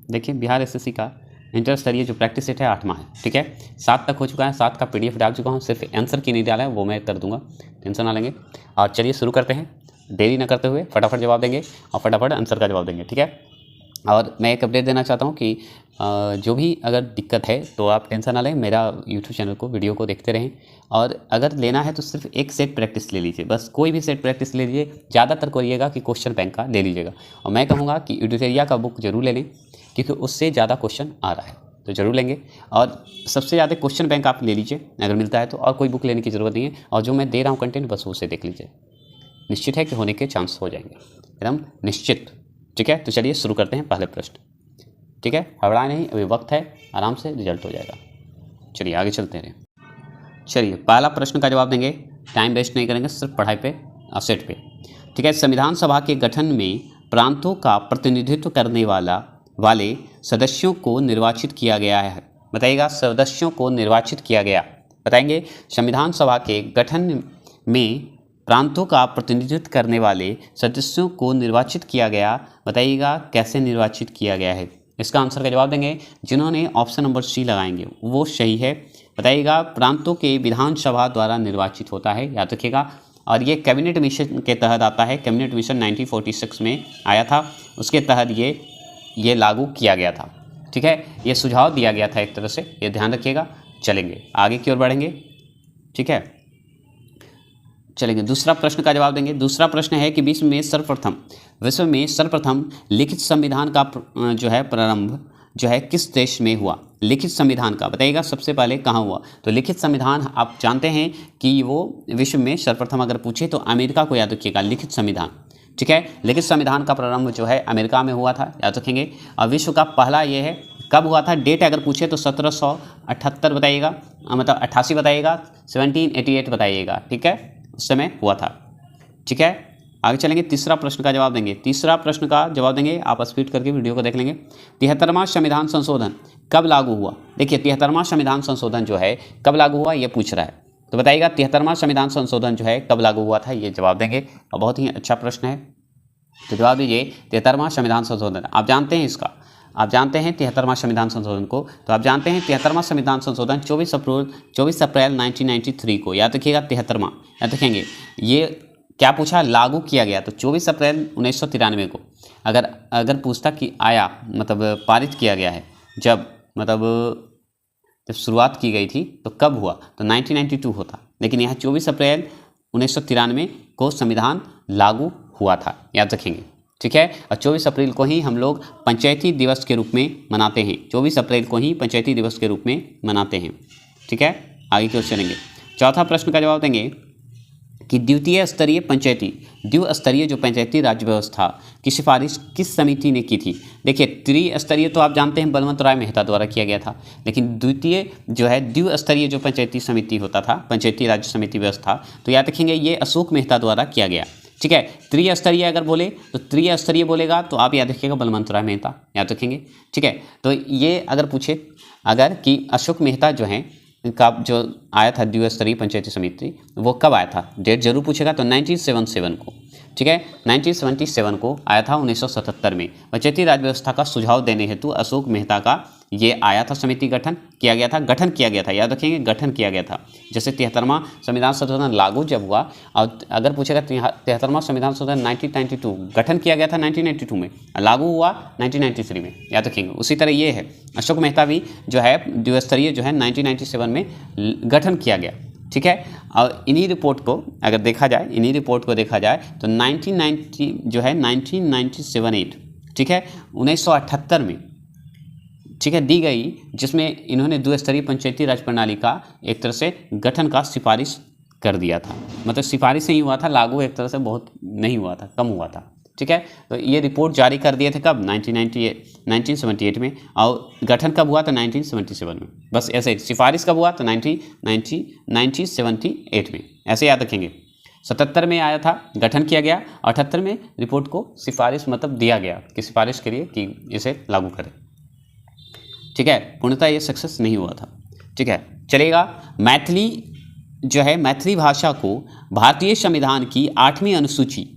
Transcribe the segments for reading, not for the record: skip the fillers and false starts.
देखिए बिहार एसएससी का इंटर स्तरीय जो प्रैक्टिस सेट है 8वां है, ठीक है। 7 तक हो चुका है, 7 का PDF डाल चुका हूँ, सिर्फ आंसर की नहीं डाला है, वो मैं कर दूंगा, टेंशन ना लेंगे। और चलिए शुरू करते हैं, देरी ना करते हुए फटाफट जवाब देंगे और फटाफट आंसर का जवाब देंगे, ठीक है। और मैं एक अपडेट देना चाहता हूँ कि जो भी अगर दिक्कत है तो आप टेंशन ना लें, मेरा यूट्यूब चैनल को वीडियो को देखते रहें। और अगर लेना है तो सिर्फ एक सेट प्रैक्टिस ले लीजिए, बस कोई भी सेट प्रैक्टिस ले लीजिए। ज़्यादातर करिएगा कि क्वेश्चन बैंक का ले लीजिएगा। और मैं कहूँगा कि एडिटोरिया का बुक जरूर ले लें, क्योंकि उससे ज़्यादा क्वेश्चन आ रहा है, तो ज़रूर लेंगे। और सबसे ज़्यादा क्वेश्चन बैंक आप ले लीजिए अगर मिलता है तो, और कोई बुक लेने की ज़रूरत नहीं है। और जो मैं दे रहा हूँ कंटेंट बस उसे देख लीजिए, निश्चित है कि होने के चांस हो जाएंगे, एकदम निश्चित, ठीक है। तो चलिए शुरू करते हैं पहले प्रश्न, ठीक है। घबराए नहीं, अभी वक्त है, आराम से रिजल्ट हो जाएगा। चलिए आगे चलते हैं। चलिए पहला प्रश्न का जवाब देंगे, टाइम वेस्ट नहीं करेंगे, सिर्फ पढ़ाई पे और सेट पे, ठीक है। संविधान सभा के गठन में प्रांतों का प्रतिनिधित्व करने वाले सदस्यों को निर्वाचित किया गया है, बताइएगा। सदस्यों को निर्वाचित किया गया, बताएंगे। संविधान सभा के गठन में प्रांतों का प्रतिनिधित्व करने वाले सदस्यों को निर्वाचित किया गया, बताइएगा कैसे निर्वाचित किया गया है। इसका आंसर का जवाब देंगे जिन्होंने ऑप्शन नंबर सी लगाएंगे वो सही है, बताइएगा। प्रांतों के विधानसभा द्वारा निर्वाचित होता है, याद रखिएगा। और ये कैबिनेट मिशन के तहत आता है, कैबिनेट मिशन 1946 में आया था, उसके तहत ये लागू किया गया था, ठीक है। ये सुझाव दिया गया था एक तरह से, ये ध्यान रखिएगा। चलेंगे आगे की ओर बढ़ेंगे, ठीक है। चलेंगे दूसरा प्रश्न का जवाब देंगे। दूसरा प्रश्न है कि विश्व में सर्वप्रथम लिखित संविधान का जो है प्रारंभ जो है किस देश में हुआ। लिखित संविधान का बताइएगा सबसे पहले कहाँ हुआ। तो लिखित संविधान आप जानते हैं कि वो विश्व में सर्वप्रथम अगर पूछे तो अमेरिका को याद रखिएगा, लिखित संविधान, ठीक है। लिखित संविधान का प्रारंभ जो है अमेरिका में हुआ था, याद रखेंगे। और विश्व का पहला ये है, कब हुआ था, डेट अगर पूछे तो 1778 बताइएगा, मतलब 88 बताइएगा, 1788 बताइएगा, ठीक है, उस समय हुआ था, ठीक है। आगे चलेंगे, तीसरा प्रश्न का जवाब देंगे। तीसरा प्रश्न का जवाब देंगे, आप स्पीड करके वीडियो को देख लेंगे। 73वां संविधान संशोधन कब लागू हुआ। देखिए 73वां संविधान संशोधन जो है कब लागू हुआ ये पूछ रहा है, तो बताइएगा 73वां संविधान संशोधन जो है कब लागू हुआ था, ये जवाब देंगे। और बहुत ही अच्छा प्रश्न है, तो जवाब दीजिए 73वां संविधान संशोधन। आप जानते हैं इसका, आप जानते हैं 73वां संविधान संशोधन को, तो आप जानते हैं 73वां संविधान संशोधन 24 अप्रैल 1993 को, याद रखिएगा 73वां, याद रखेंगे। ये क्या पूछा, लागू किया गया, तो 24 अप्रैल 1993 को अगर पूछता कि आया मतलब पारित किया गया है, जब शुरुआत की गई थी तो कब हुआ, तो 1992 होता, लेकिन यहाँ 24 अप्रैल 1993 को संविधान लागू हुआ था, याद रखेंगे, ठीक है। और 24 अप्रैल को ही हम लोग पंचायती दिवस के रूप में मनाते हैं, 24 अप्रैल को ही पंचायती दिवस के रूप में मनाते हैं, ठीक है। आगे की ओर चलेंगे। चौथा प्रश्न का जवाब देंगे कि द्विस्तरीय जो पंचायती राज व्यवस्था की सिफारिश किस समिति ने की थी। देखिए त्रिस्तरीय तो आप जानते हैं बलवंत राय मेहता द्वारा किया गया था, लेकिन द्विस्तरीय जो पंचायती समिति होता था, पंचायती राज समिति व्यवस्था, तो याद रखेंगे ये अशोक मेहता द्वारा किया गया, ठीक है। त्रिस्तरीय अगर बोले तो त्रिस्तरीय बोलेगा तो आप याद रखिएगा बलवंत राय मेहता, याद रखेंगे, ठीक है। तो ये अगर पूछे अगर कि अशोक मेहता जो है का जो आया था द्विस्तरीय पंचायती समिति वो कब आया था, डेट जरूर पूछेगा, तो 1977 को, ठीक है, 1977 को आया था। 1977 में पंचायती राज व्यवस्था का सुझाव देने हेतु अशोक मेहता का ये आया था, समिति गठन किया गया था, याद रखेंगे गठन किया गया था। जैसे 73वां संविधान संशोधन लागू जब हुआ, और अगर पूछेगा 73वां संविधान संशोधन 1992 गठन किया गया था 1992 में, लागू हुआ 1993 में, याद रखेंगे। उसी तरह ये है अशोक मेहता भी जो है द्विस्तरीय जो है 1997 में गठन किया गया, ठीक है। और इन्हीं रिपोर्ट को अगर देखा जाए, तो 1997 ठीक है, 1978 में, ठीक है, दी गई, जिसमें इन्होंने द्विस्तरीय पंचायती राज प्रणाली का एक तरह से गठन का सिफारिश कर दिया था, मतलब सिफारिश नहीं हुआ था, लागू एक तरह से बहुत नहीं हुआ था, कम हुआ था, ठीक है। तो ये रिपोर्ट जारी कर दिए थे कब, 1978 में, और गठन कब हुआ था 1977 में, बस ऐसे। सिफारिश कब हुआ तो 1978 में, ऐसे याद रखेंगे। 77 में आया था, गठन किया गया, 78 में रिपोर्ट को सिफारिश मतलब दिया गया कि सिफारिश के लिए कि इसे लागू करें, ठीक है। पूर्णतः ये सक्सेस नहीं हुआ था, ठीक है। चलेगा, मैथिली भाषा को भारतीय संविधान की 8वीं अनुसूची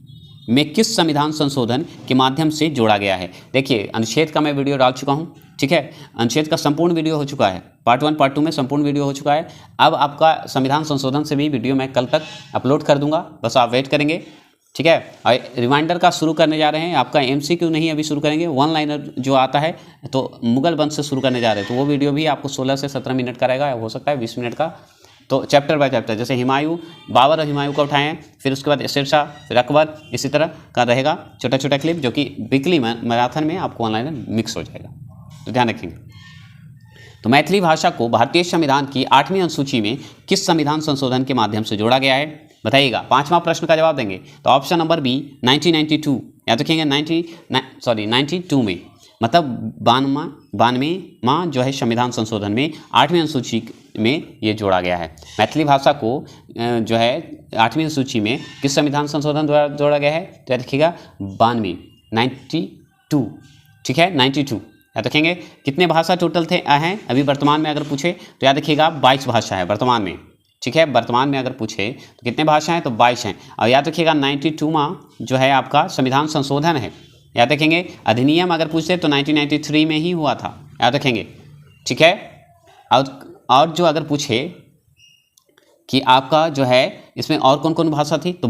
में किस संविधान संशोधन के माध्यम से जोड़ा गया है। देखिए अनुच्छेद का मैं वीडियो डाल चुका हूँ, ठीक है, अनुच्छेद का संपूर्ण वीडियो हो चुका है, पार्ट 1 पार्ट 2 में संपूर्ण वीडियो हो चुका है। अब आपका संविधान संशोधन से भी वीडियो मैं कल तक अपलोड कर दूंगा, बस आप वेट करेंगे, ठीक है। और रिमाइंडर का शुरू करने जा रहे हैं, आपका MCQ नहीं अभी शुरू करेंगे, वन लाइनर जो आता है तो मुगल वंश से शुरू करने जा रहे हैं, तो वो वीडियो भी आपको 16 से 17 मिनट का रहेगा, हो सकता है 20 मिनट का। तो चैप्टर बाय चैप्टर, जैसे हुमायूं, बाबर और हुमायूं का उठाए हैं, फिर उसके बाद शेरशाह, फिर अकबर, इसी तरह का रहेगा छोटा छोटा क्लिप, जो कि वीकली मैराथन में आपको ऑनलाइन मिक्स हो जाएगा, तो ध्यान रखेंगे। तो मैथिली भाषा को भारतीय संविधान की 8वीं अनुसूची में किस संविधान संशोधन के माध्यम से जोड़ा गया है, बताइएगा। 5वां प्रश्न का जवाब देंगे तो ऑप्शन नंबर बी 1992, याद रखेंगे 92 में, मतलब 92वां जो है संविधान संशोधन में 8वीं अनुसूची में ये जोड़ा गया है। मैथिली भाषा को जो है 8वीं अनुसूची में किस संविधान संशोधन द्वारा जोड़ा गया है, तो याद रखिएगा 92, ठीक है, 92। याद रखेंगे कितने भाषा टोटल थे हैं अभी वर्तमान में अगर पूछे तो याद रखिएगा 22 भाषा है वर्तमान में, ठीक है। वर्तमान में अगर पूछे तो कितने भाषा हैं, तो 22 हैं। और याद रखिएगा 92वां जो है आपका संविधान संशोधन है, याद रखेंगे। अधिनियम अगर पूछे तो 1993 में ही हुआ था, याद रखेंगे, ठीक है। और जो अगर पूछे कि आपका जो है इसमें और कौन कौन भाषा थी, तो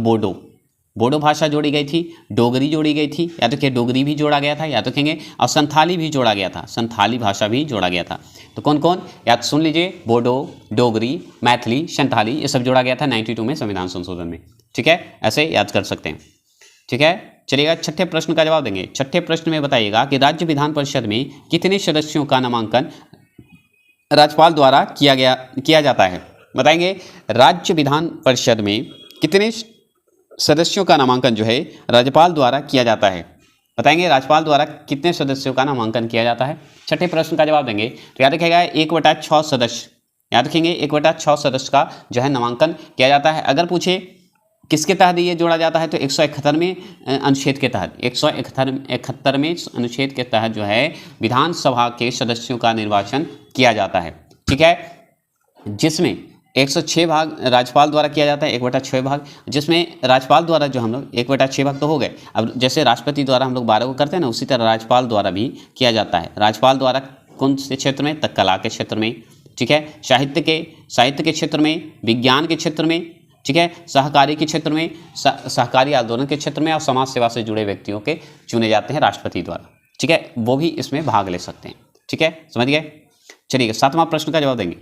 बोडो भाषा जोड़ी गई थी, डोगरी जोड़ी गई थी, याद रखिए डोगरी भी जोड़ा गया था, याद रखेंगे, और संथाली भी जोड़ा गया था, संथाली भाषा भी जोड़ा गया था। तो कौन कौन, याद सुन लीजिए, बोडो, डोगरी, मैथिली, संथाली, ये सब जोड़ा गया था 92 में संविधान संशोधन में, ठीक है, ऐसे याद कर सकते हैं, ठीक है। चलिएगा छठे प्रश्न का जवाब देंगे। छठे प्रश्न में बताइएगा कि राज्य विधान परिषद में कितने सदस्यों का नामांकन राज्यपाल द्वारा किया जाता है, बताएंगे। राज्य विधान परिषद में कितने सदस्यों का नामांकन जो है राज्यपाल द्वारा किया जाता है, बताएंगे। राज्यपाल द्वारा कितने सदस्यों का नामांकन किया जाता है, छठे प्रश्न का जवाब देंगे तो याद रखिएगा 1/6 सदस्य, याद रखेंगे 1/6 सदस्य का जो है नामांकन किया जाता है। अगर पूछे किसके तहत ये जोड़ा जाता है, तो 171वें अनुच्छेद के तहत, 171वें अनुच्छेद के तहत जो है विधानसभा के सदस्यों का निर्वाचन किया जाता है, ठीक है, जिसमें 106 भाग राज्यपाल द्वारा किया जाता है, 1/6 भाग, जिसमें राज्यपाल द्वारा जो हम लोग 1/6 भाग तो हो गए। अब जैसे राष्ट्रपति द्वारा हम लोग 12 को करते हैं ना, उसी तरह राज्यपाल द्वारा भी किया जाता है। राज्यपाल द्वारा कौन से क्षेत्र में, तक कला के क्षेत्र में, ठीक है, साहित्य के क्षेत्र में, विज्ञान के क्षेत्र में, ठीक है, सहकारी के क्षेत्र में, सहकारी आंदोलन के क्षेत्र में, और समाज सेवा से जुड़े व्यक्तियों के चुने जाते हैं राष्ट्रपति द्वारा, ठीक है, वो भी इसमें भाग ले सकते हैं, ठीक है, समझ गए। चलिए 7वां प्रश्न का जवाब देंगे।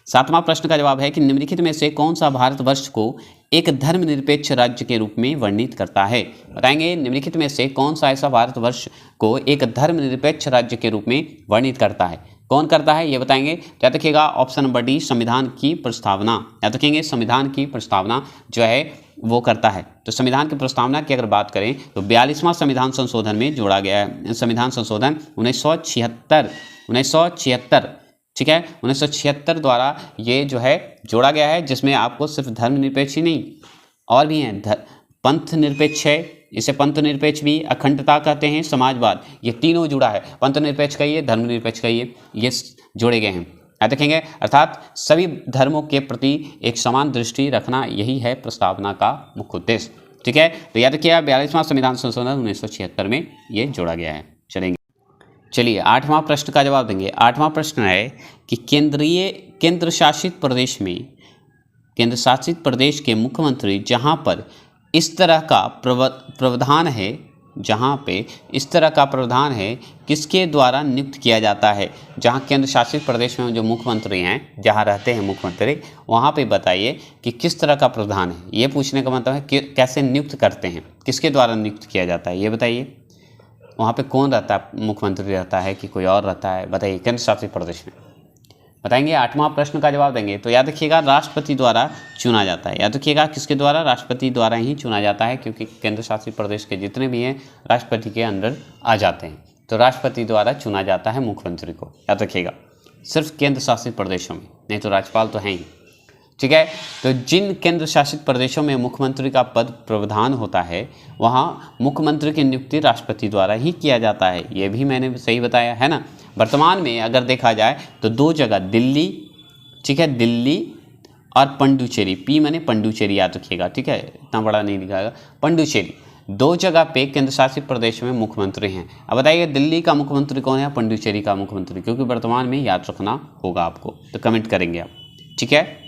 7वां प्रश्न का जवाब है कि निम्नलिखित में से कौन सा भारतवर्ष को एक धर्मनिरपेक्ष राज्य के रूप में वर्णित करता है, बताएंगे। निम्नलिखित में से कौन सा ऐसा भारतवर्ष को एक धर्मनिरपेक्ष राज्य के रूप में वर्णित करता है, कौन करता है ये बताएंगे। तो याद रखिएगा ऑप्शन नंबर डी संविधान की प्रस्तावना, याद रखेंगे संविधान की प्रस्तावना जो है वो करता है। तो संविधान की प्रस्तावना की अगर बात करें तो 42वां संविधान संशोधन में जोड़ा गया है, संविधान संशोधन 1976, ठीक है, 1976 द्वारा ये जो है जोड़ा गया है, जिसमें आपको सिर्फ धर्मनिरपेक्ष ही नहीं और भी हैं, पंथ निरपेक्ष है, इसे पंथ निरपेक्ष भी, अखंडता कहते हैं, समाजवाद, ये तीनों जुड़ा है, पंथ निरपेक्ष कहिए, धर्मनिरपेक्ष कहिए, ये जोड़े गए हैं, याद रखेंगे। अर्थात सभी धर्मों के प्रति एक समान दृष्टि रखना, यही है प्रस्तावना का मुख्य उद्देश्य, ठीक है। तो याद रखिए 42वां संविधान संशोधन 1976 में ये जोड़ा गया है। चलिए 8वां प्रश्न का जवाब देंगे। 8वां प्रश्न है कि केंद्र शासित प्रदेश के मुख्यमंत्री जहां पर इस तरह का प्रावधान है, किसके द्वारा नियुक्त किया जाता है। जहां केंद्र शासित प्रदेश में जो मुख्यमंत्री हैं, जहां रहते हैं मुख्यमंत्री, वहां पे बताइए कि किस तरह का प्रावधान है। ये पूछने का मतलब है कि कैसे नियुक्त करते हैं, किसके द्वारा नियुक्त किया जाता है, ये बताइए। वहाँ पे कौन रहता है, मुख्यमंत्री रहता है कि कोई और रहता है, बताइए, केंद्र शासित प्रदेश में, बताएंगे। 8वां प्रश्न का जवाब देंगे तो याद रखिएगा राष्ट्रपति द्वारा चुना जाता है, याद रखिएगा किसके द्वारा, राष्ट्रपति द्वारा ही चुना जाता है, क्योंकि केंद्र शासित प्रदेश के जितने भी हैं राष्ट्रपति के अंडर आ जाते हैं, तो राष्ट्रपति द्वारा चुना जाता है मुख्यमंत्री को, याद रखिएगा, सिर्फ केंद्र शासित प्रदेशों में, नहीं तो राज्यपाल तो हैं ही, ठीक है। तो जिन केंद्र शासित प्रदेशों में मुख्यमंत्री का पद प्रावधान होता है, वहाँ मुख्यमंत्री की नियुक्ति राष्ट्रपति द्वारा ही किया जाता है, ये भी मैंने सही बताया है ना। वर्तमान में अगर देखा जाए तो 2 जगह, दिल्ली, ठीक है, दिल्ली और पंडुचेरी, पी माने पंडुचेरी, याद रखिएगा, ठीक है, इतना बड़ा नहीं दिखाएगा, पंडुचेरी, दो जगह पे केंद्र शासित प्रदेश में मुख्यमंत्री हैं। अब बताइए दिल्ली का मुख्यमंत्री कौन है, पुडुचेरी का मुख्यमंत्री, क्योंकि वर्तमान में याद रखना होगा आपको, तो कमेंट करेंगे आप, ठीक है।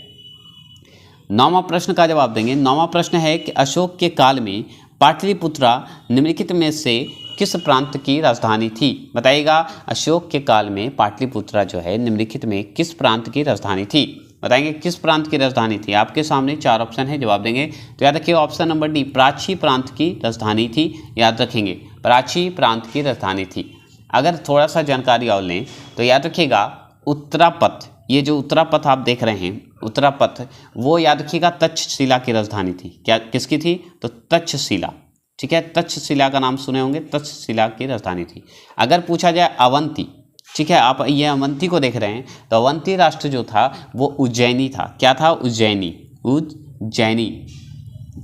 9वां प्रश्न का जवाब देंगे। 9वां प्रश्न है कि अशोक के काल में पाटलिपुत्रा निम्नलिखित में से किस प्रांत की राजधानी थी। बताइएगा अशोक के काल में पाटलिपुत्रा जो है निम्नलिखित में किस प्रांत की राजधानी थी। बताएंगे किस प्रांत की राजधानी थी। आपके सामने 4 ऑप्शन है, जवाब देंगे। तो याद रखिए ऑप्शन नंबर डी, प्राची प्रांत की राजधानी थी। याद रखेंगे प्राची प्रांत की राजधानी थी। अगर थोड़ा सा जानकारी और लें तो याद रखिएगा उत्तरापथ, ये जो उत्तरापथ आप देख रहे हैं उत्तरापथ, वो याद रखिएगा तक्षशिला की राजधानी थी। क्या किसकी थी, तो तक्षशिला, ठीक है। तक्षशिला का नाम सुने होंगे, तक्षशिला की राजधानी थी। अगर पूछा जाए अवंती, ठीक है, आप ये अवंती को देख रहे हैं, तो अवंती राष्ट्र जो था वो उज्जैनी था। क्या था, उज्जैनी, उज्जैनी,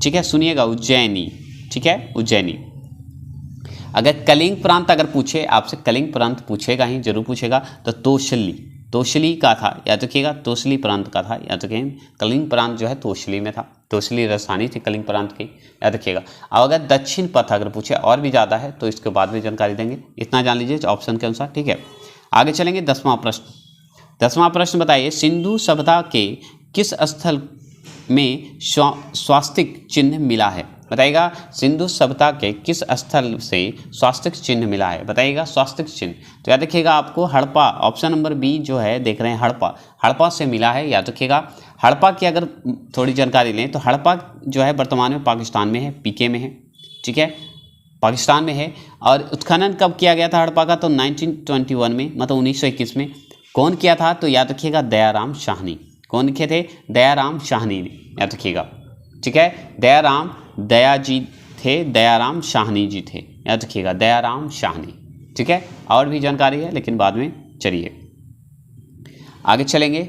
ठीक है, सुनिएगा उज्जैनी, ठीक है, उज्जैनी। अगर कलिंग प्रांत अगर पूछे आपसे, कलिंग प्रांत पूछेगा ही, जरूर पूछेगा, तो तोशली, तोशली का था, याद रखिएगा तोशली प्रांत का था। याद रखिए कलिंग प्रांत जो है तोशली में था, तोशली राजधानी थी कलिंग प्रांत की, याद रखिएगा। अब अगर दक्षिण पथ अगर पूछे और भी ज़्यादा है तो इसके बाद में जानकारी देंगे, इतना जान लीजिए ऑप्शन के अनुसार, ठीक है। आगे चलेंगे 10वां प्रश्न। 10वां प्रश्न बताइए सिंधु सभ्यता के किस स्थल में स्वास्तिक चिन्ह मिला है। बताइएगा सिंधु सभ्यता के किस स्थल से स्वास्तिक चिन्ह मिला है। बताइएगा स्वास्तिक चिन्ह, तो याद रखिएगा आपको हड़प्पा, ऑप्शन नंबर बी जो है देख रहे हैं हड़प्पा, हड़प्पा से मिला है। याद रखिएगा हड़प्पा की अगर थोड़ी जानकारी लें तो हड़प्पा जो है वर्तमान में पाकिस्तान में है, पीके में है, ठीक है, पाकिस्तान में है। और उत्खनन कब किया गया था हड़प्पा का, तो 1921 में, मतलब 1921 में। कौन किया था, तो याद रखिएगा दयाराम शाहनी। कौन लिखे थे, दयाराम शाहनी ने, याद रखिएगा, ठीक है। दयाराम, दया जी थे, दयाराम शाहनी जी थे, याद रखिएगा दयाराम शाहनी, ठीक है। और भी जानकारी है लेकिन बाद में, चलिए आगे चलेंगे।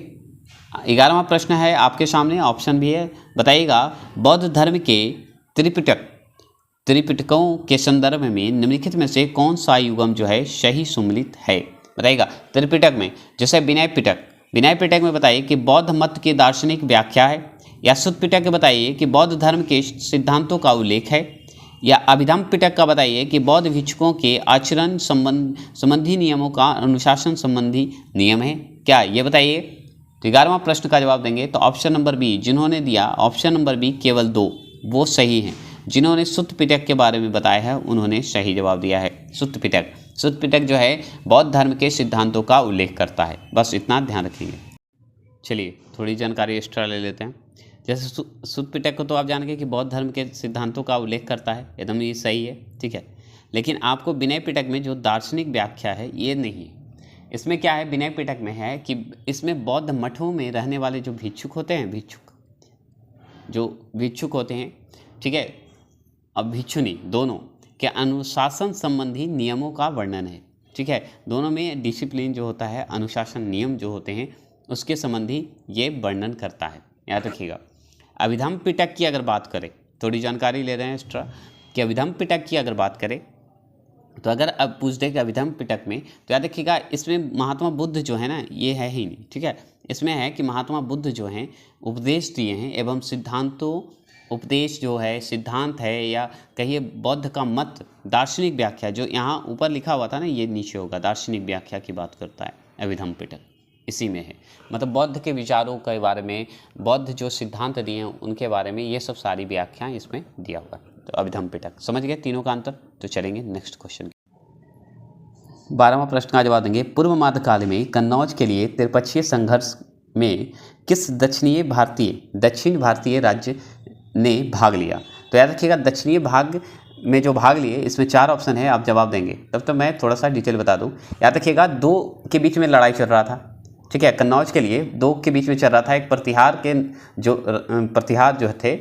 11वां प्रश्न है आपके सामने, ऑप्शन भी है। बताइएगा बौद्ध धर्म के त्रिपिटकों के संदर्भ में निम्नलिखित में से कौन सा युगम जो है सही सम्मिलित है। बताइएगा त्रिपिटक में, जैसे विनय पिटक, विनय पिटक में बताइए कि बौद्ध मत की दार्शनिक व्याख्या है, या सुत्त पिटक के बताइए कि बौद्ध धर्म के सिद्धांतों का उल्लेख है, या अभिधम्म पिटक का बताइए कि बौद्ध भिक्षुकों के आचरण संबंधी नियमों का अनुशासन संबंधी नियम है। क्या ये बताइए। तो 11वां प्रश्न का जवाब देंगे तो ऑप्शन नंबर बी, जिन्होंने दिया ऑप्शन नंबर बी केवल 2 वो सही हैं। जिन्होंने सुत्त पिटक के बारे में बताया है उन्होंने सही जवाब दिया है। सुत्त पिटक, सुत्त पिटक जो है बौद्ध धर्म के सिद्धांतों का उल्लेख करता है, बस इतना ध्यान रखेंगे। चलिए थोड़ी जानकारी एक्स्ट्रा ले लेते हैं। जैसे सुत्त पिटक को तो आप जान गए कि बौद्ध धर्म के सिद्धांतों का उल्लेख करता है, एकदम ये सही है, ठीक है। लेकिन आपको विनय पिटक में जो दार्शनिक व्याख्या है ये नहीं है। इसमें क्या है, विनय पिटक में है कि इसमें बौद्ध मठों में रहने वाले जो भिक्षुक होते हैं, भिक्षुक होते हैं, ठीक है, अब भिक्षुनी, दोनों के अनुशासन संबंधी नियमों का वर्णन है, ठीक है। दोनों में डिसिप्लिन जो होता है, अनुशासन नियम जो होते हैं उसके संबंधी ये वर्णन करता है, याद रखिएगा। अभिधम्म पिटक की अगर बात करें, थोड़ी जानकारी ले रहे हैं एक्स्ट्रा, कि अभिधम्म पिटक की अगर बात करें तो अगर अब पूछ दे कि अभिधम्म पिटक में, तो याद रखिएगा इसमें महात्मा बुद्ध जो है ना, ये है ही नहीं, ठीक है। इसमें है कि महात्मा बुद्ध जो हैं उपदेश दिए हैं एवं सिद्धांतों, उपदेश जो है सिद्धांत है, या कहिए बौद्ध का मत, दार्शनिक व्याख्या जो यहाँ ऊपर लिखा हुआ था ना, ये नीचे होगा, दार्शनिक व्याख्या की बात करता है अभिधम्म पिटक, इसी में है। मतलब बौद्ध के विचारों के बारे में, बौद्ध जो सिद्धांत दिए हैं उनके बारे में ये सब सारी व्याख्याएं इसमें दिया हुआ है। तो अभिधम्म पिटक, समझ गए तीनों का अंतर। तो चलेंगे नेक्स्ट क्वेश्चन। 12वां प्रश्न का जवाब देंगे। पूर्व मध्यकाल में कन्नौज के लिए त्रिपक्षीय संघर्ष में किस दक्षिण भारतीय राज्य ने भाग लिया। तो याद रखिएगा दक्षिणी भाग में जो भाग लिए, इसमें 4 ऑप्शन है, आप जवाब देंगे। तब तो मैं थोड़ा सा डिटेल बता दूं। याद रखिएगा 2 के बीच में लड़ाई चल रहा था, ठीक है। कन्नौज के लिए 2 के बीच में चल रहा था। एक प्रतिहार जो थे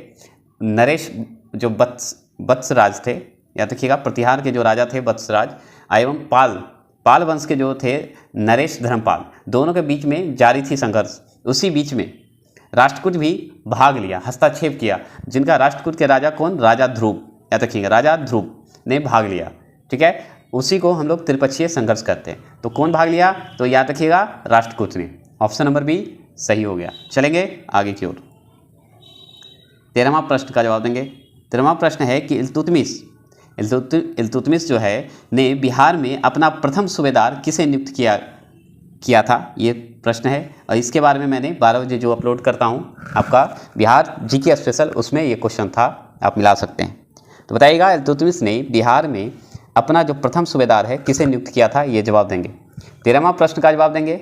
नरेश, जो वत्सराज थे, याद रखिएगा प्रतिहार के जो राजा थे वत्सराज, एवं पाल वंश के जो थे नरेश धर्मपाल, दोनों के बीच में जारी थी संघर्ष। उसी बीच में राष्ट्रकूट भी भाग लिया, हस्तक्षेप किया, जिनका राष्ट्रकूट के राजा कौन, राजा ध्रुव, याद रखिएगा राजा ध्रुव ने भाग लिया, ठीक है। उसी को हम लोग त्रिपक्षीय संघर्ष करते हैं। तो कौन भाग लिया, तो याद रखिएगा राष्ट्रकूट ने। ऑप्शन नंबर बी सही हो गया। चलेंगे आगे की ओर। 13वां प्रश्न का जवाब देंगे। 13वां प्रश्न है कि इल्तुतमिश इल्तुतमिश जो है ने बिहार में अपना प्रथम सूबेदार किसे नियुक्त किया था, ये प्रश्न है। और इसके बारे में मैंने 12 बजे जो अपलोड करता हूँ आपका बिहार जीके स्पेशल, उसमें ये क्वेश्चन था, आप मिला सकते हैं। तो बताइएगा इल्तुतमिश ने बिहार में अपना जो प्रथम सूबेदार है किसे नियुक्त किया था, ये जवाब देंगे। 13वां प्रश्न का जवाब देंगे,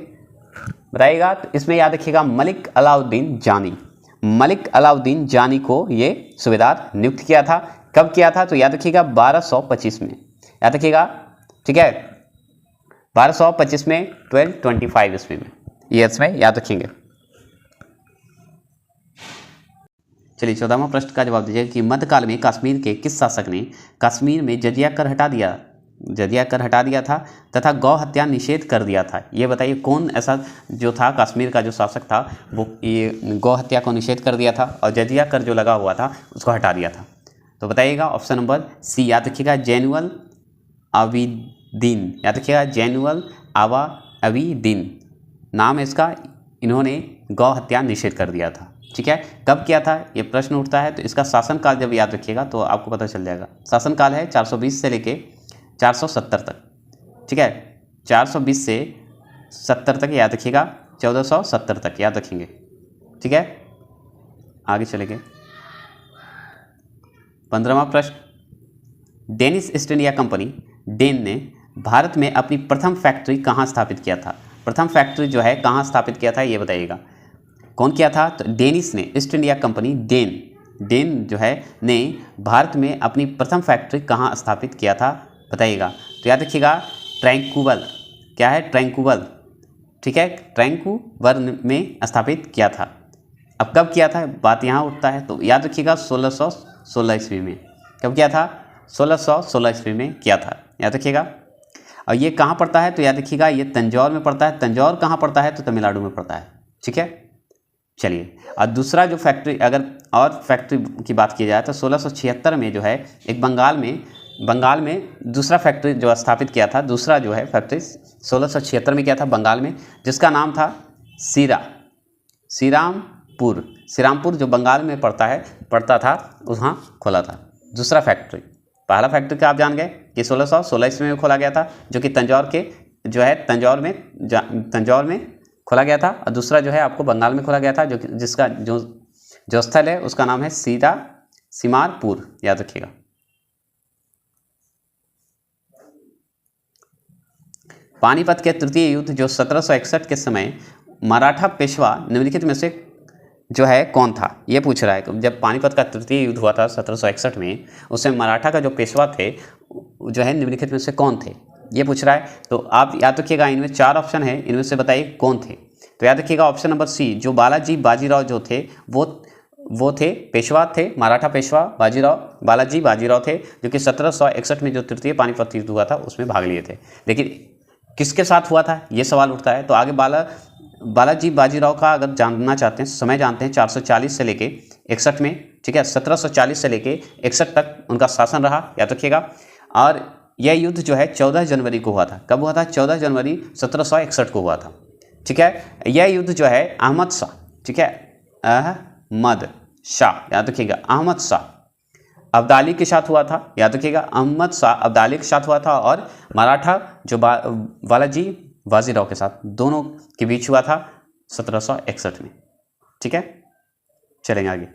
बताइएगा। तो इसमें याद रखिएगा मलिक अलाउद्दीन जानी, मलिक अलाउद्दीन जानी को ये सूबेदार नियुक्त किया था। कब किया था, तो याद रखिएगा 1225 में, याद रखिएगा, ठीक है, 1225 में, 1225 ईस्वी में, ये इसमें याद रखेंगे। चलिए 14वां प्रश्न का जवाब दीजिए कि मध्यकाल में कश्मीर के किस शासक ने कश्मीर में जजिया कर हटा दिया था तथा गौ हत्या निषेध कर दिया था। ये बताइए कौन ऐसा जो था कश्मीर का जो शासक था वो ये गौ हत्या को निषेध कर दिया था और जजिया कर जो लगा हुआ था उसको हटा दिया था। तो बताइएगा ऑप्शन नंबर सी, याद रखिएगा जैनुअल आबिदीन, याद रखिएगा जैनुअल आबिदीन नाम है इसका, इन्होंने गौ हत्या निषेध कर दिया था। ठीक है, कब किया था ये प्रश्न उठता है। तो इसका शासनकाल जब याद रखिएगा तो आपको पता चल जाएगा। शासनकाल है 420 से लेके 470 तक, ठीक है, 420 से 70 तक याद रखिएगा, 1470 तक याद रखेंगे। ठीक है, आगे चलेंगे। 15वां प्रश्न, Danish East India Company Dane ने भारत में अपनी प्रथम फैक्ट्री कहाँ स्थापित किया था। प्रथम फैक्ट्री जो है कहाँ स्थापित किया था ये बताइएगा। कौन किया था, तो डेनिश ने, ईस्ट इंडिया कंपनी डेन जो है ने भारत में अपनी प्रथम फैक्ट्री कहाँ स्थापित किया था बताइएगा। तो याद रखिएगा ट्रैंकूवर, क्या है ट्रैंकूवर, ठीक है, ट्रैंकूवर में स्थापित किया था। अब कब किया था बात यहाँ उठता है, तो याद रखिएगा 1616 ईस्वी में। कब किया था, 1616 ईस्वी में किया था, याद रखिएगा। और ये कहाँ पड़ता है, तो याद रखिएगा ये तंजौर में पड़ता है। तंजौर कहाँ पड़ता है, तो तमिलनाडु में पड़ता है। ठीक है, चलिए। और दूसरा जो फैक्ट्री, अगर और फैक्ट्री की बात की जाए तो 1676 में जो है एक बंगाल में दूसरा फैक्ट्री जो स्थापित किया था, दूसरा जो है फैक्ट्री 1676 में किया था बंगाल में, जिसका नाम था श्रीरामपुर जो बंगाल में पड़ता था, वहाँ खोला था दूसरा फैक्ट्री। पहला फैक्ट्री का आप जान गए कि 1616 ईस्वी में खोला गया था, जो कि तंजौर में खोला गया था। और दूसरा जो है आपको बंगाल में खोला गया था, जिसका जो स्थल है उसका नाम है सीमारपुर, याद रखिएगा। पानीपत के तृतीय युद्ध जो 1761 के समय मराठा पेशवा निम्नलिखित में से जो है कौन था, ये पूछ रहा है। जब पानीपत का तृतीय युद्ध हुआ था 1761 में, उसमें मराठा का जो पेशवा थे जो है निम्नलिखित में से कौन थे, ये पूछ रहा है। तो आप याद रखिएगा, इनमें 4 ऑप्शन है, इनमें से बताइए कौन थे। तो याद रखिएगा ऑप्शन नंबर सी, जो बालाजी बाजीराव जो थे वो थे पेशवा थे, मराठा पेशवा बालाजी बाजीराव थे, जो कि 1761 में जो तृतीय पानीपत युद्ध हुआ था उसमें भाग लिए थे। लेकिन किसके साथ हुआ था ये सवाल उठता है। तो आगे बालाजी बाजीराव का अगर जानना चाहते हैं, समय जानते हैं, 440 से लेके 61 में, ठीक है, 1740 से लेके 61 तक उनका शासन रहा, याद रखिएगा। और यह युद्ध जो है 14 जनवरी को हुआ था। कब हुआ था, 14 जनवरी 1761 को हुआ था। ठीक है, यह युद्ध जो है अहमद शाह, ठीक है, अहमद शाह, याद रखिएगा, अहमद शाह अब्दाली के साथ हुआ था, याद रखिएगा, अहमद शाह अब्दाली के साथ हुआ था। और मराठा जो बालाजी बाजीराव के साथ, दोनों के बीच हुआ था 1761 में। ठीक है, चलेंगे आगे।